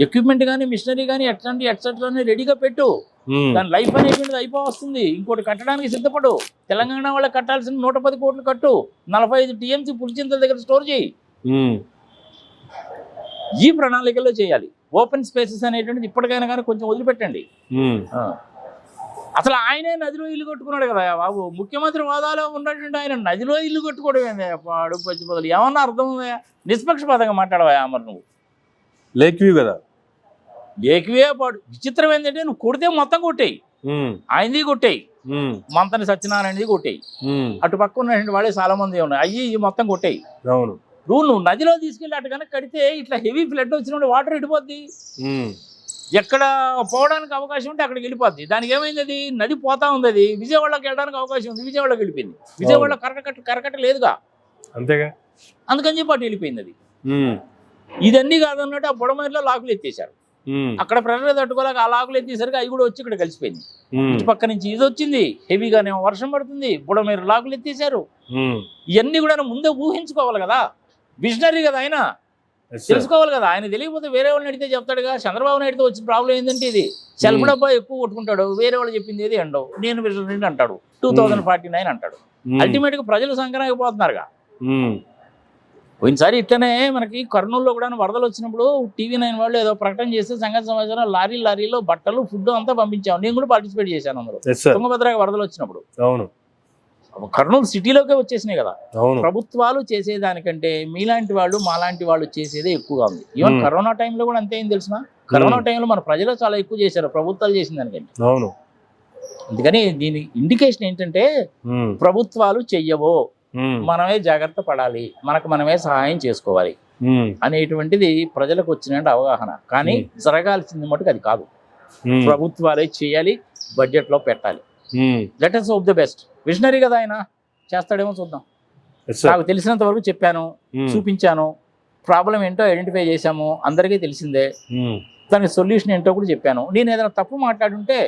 ఎక్విప్మెంట్ కానీ మిషనరీ కానీ ఎట్లాంటి ఎట్సెట్రాని రెడీగా పెట్టు. దాని లైఫ్ అనేటువంటిది అయిపోవస్తుంది. ఇంకోటి కట్టడానికి సిద్ధపడు. తెలంగాణ వాళ్ళకి కట్టాల్సిన 110 కోట్లు కట్టు. 45 TMC పులిచింతల దగ్గర స్టోర్ చేయి. ఈ ప్రణాళికల్లో చేయాలి. ఓపెన్ స్పేసెస్ అనేటువంటిది ఇప్పటికైనా కానీ కొంచెం వదిలిపెట్టండి. అసలు ఆయనే నదిలో ఇల్లు కట్టుకున్నాడు కదా బాబు. ముఖ్యమంత్రి హోదాలో ఉన్నటువంటి ఆయన నదిలో ఇల్లు కట్టుకోవడం ఏంది? పాడు పచ్చి బదులు ఏమన్నా అర్థం ఉందా? నిష్పక్షపాతంగా మాట్లాడవా మరి నువ్వు? లేక్ వ్యూ కదా, లేక్ వ్యూ పాడు. విచిత్రం ఏంటంటే నువ్వు కొడితే మొత్తం కొట్టేయి, ఆయనది కొట్టేయి, మంతని సత్యనారాయణది కొట్టేయి, అటు పక్క ఉన్నటువంటి వాళ్ళే చాలా మంది ఉన్నాయి, అయ్యి మొత్తం కొట్టేయి. అవును. నువ్వు నదిలో తీసుకెళ్ళి అటు కనుక కడితే ఇట్లా హెవీ ఫ్లడ్ వచ్చినప్పుడు వాటర్ వెళ్ళిపోద్ది. ఎక్కడ పోవడానికి అవకాశం ఉంటే అక్కడికి వెళ్ళిపోద్ది. దానికి ఏమైంది? అది నది పోతా ఉంది, అది విజయవాడకి వెళ్ళడానికి అవకాశం ఉంది, విజయవాడకి వెళ్ళిపోయింది. విజయవాడ కరకట్ట లేదుగా, అంతేగా, అందుకని చెప్పి అటు వెళ్ళిపోయింది అది. ఇదన్నీ కాదన్నట్టు ఆ బుడమేరులో లాకులు ఎత్తేసారు. అక్కడ ప్రెషర్ తట్టుకోలేక ఆ లాకులు ఎత్తేసరికి అవి కూడా వచ్చి ఇక్కడ కలిసిపోయింది. ఇటు పక్క నుంచి ఇది వచ్చింది, హెవీగానే వర్షం పడుతుంది, బుడమేరు లాకులు ఎత్తేసారు. ఇవన్నీ కూడా ముందే ఊహించుకోవాలి కదా. విజనరీ కదా ఆయన, తెలుసుకోవాలి కదా. ఆయన తెలియకపోతే వేరే వాళ్ళని అడిగితే చెప్తాడుగా. చంద్రబాబు నాయుడుతో వచ్చిన ప్రాబ్లం ఏంటంటే ఇది సెల్ఫ్ డబ్బా ఎక్కువ కొట్టుకుంటాడు, వేరే వాళ్ళు చెప్పింది ఏది అండవు, నేను విజనరీ అంటాడు, 2049 అంటాడు. అల్టిమేట్ గా ప్రజలు సంక్రాంతిపోతున్నారుగా. పోయినసారి ఇట్లనే మనకి కర్నూలులో కూడా వరదలు వచ్చినప్పుడు TV9 వాళ్ళు ఏదో ప్రకటన చేస్తే సంగతి సమాచారం లారీలో బట్టలు ఫుడ్ అంతా పంపించాము. నేను కూడా పార్టిసిపేట్ చేశాను అందులో, తుంగభద్ర వరదలు వచ్చినప్పుడు. అవును. కర్నూలు సిటీలోకే వచ్చేసినాయి కదా. అవును. ప్రభుత్వాలు చేసేదానికంటే మీలాంటి వాళ్ళు మాలాంటి వాళ్ళు చేసేదే ఎక్కువగా ఉంది. ఈవెన్ కరోనా టైంలో కూడా అంతే ఏం తెలిసిన, కరోనా టైంలో మన ప్రజలు చాలా ఎక్కువ చేశారు ప్రభుత్వాలు చేసిన దానికంటే. అవును. అందుకని దీని ఇండికేషన్ ఏంటంటే ప్రభుత్వాలు చెయ్యవో, మనమే జాగ్రత్త పడాలి, మనకు మనమే సహాయం చేసుకోవాలి అనేటువంటిది ప్రజలకు వచ్చిన అవగాహన. కానీ జరగాల్సింది మటుకు అది కాదు. ప్రభుత్వాలే చేయాలి, బడ్జెట్ లో పెట్టాలి. Let us hope the best. Visionary కదా ఆయన, చేస్తాడేమో చూద్దాం. నాకు తెలిసినంత వరకు చెప్పాను, చూపించాను, ప్రాబ్లం ఏంటో ఐడెంటిఫై చేశాము, అందరికీ తెలిసిందే. దానికి సొల్యూషన్ ఏంటో కూడా చెప్పాను. నేను ఏదైనా తప్పు మాట్లాడుంటే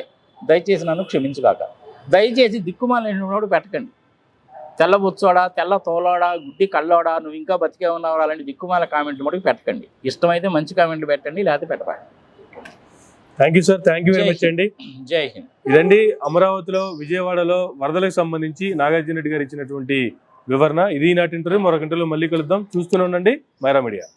దయచేసి నన్ను క్షమించుగాక. దయచేసి దిక్కుమాలినోడు పెట్టకండి. తెల్ల బొచ్చోడా, తెల్ల తోలోడా, గుడ్డి కళ్ళోడా, నువ్వు ఇంకా బతికే ఉన్నావు అలాంటి దిక్కుమాల కామెంట్లు మటుకు పెట్టకండి. ఇష్టమైతే మంచి కామెంట్లు పెట్టండి, లేకపోతే పెట్టకండి. Thank you sir, thank you very much అండి. జై హింద్. ఇదండి అమరావతిలో, విజయవాడలో వరదలకు సంబంధించి నాగార్జున రెడ్డి గారు ఇచ్చినటువంటి వివరణ. ఇది నాటి ఇంటర్వ్యూ. మరొక ఇంటర్వ్యూలో మళ్ళీ కలుద్దాం. చూస్తూనే ఉండండి మైరా మీడియా.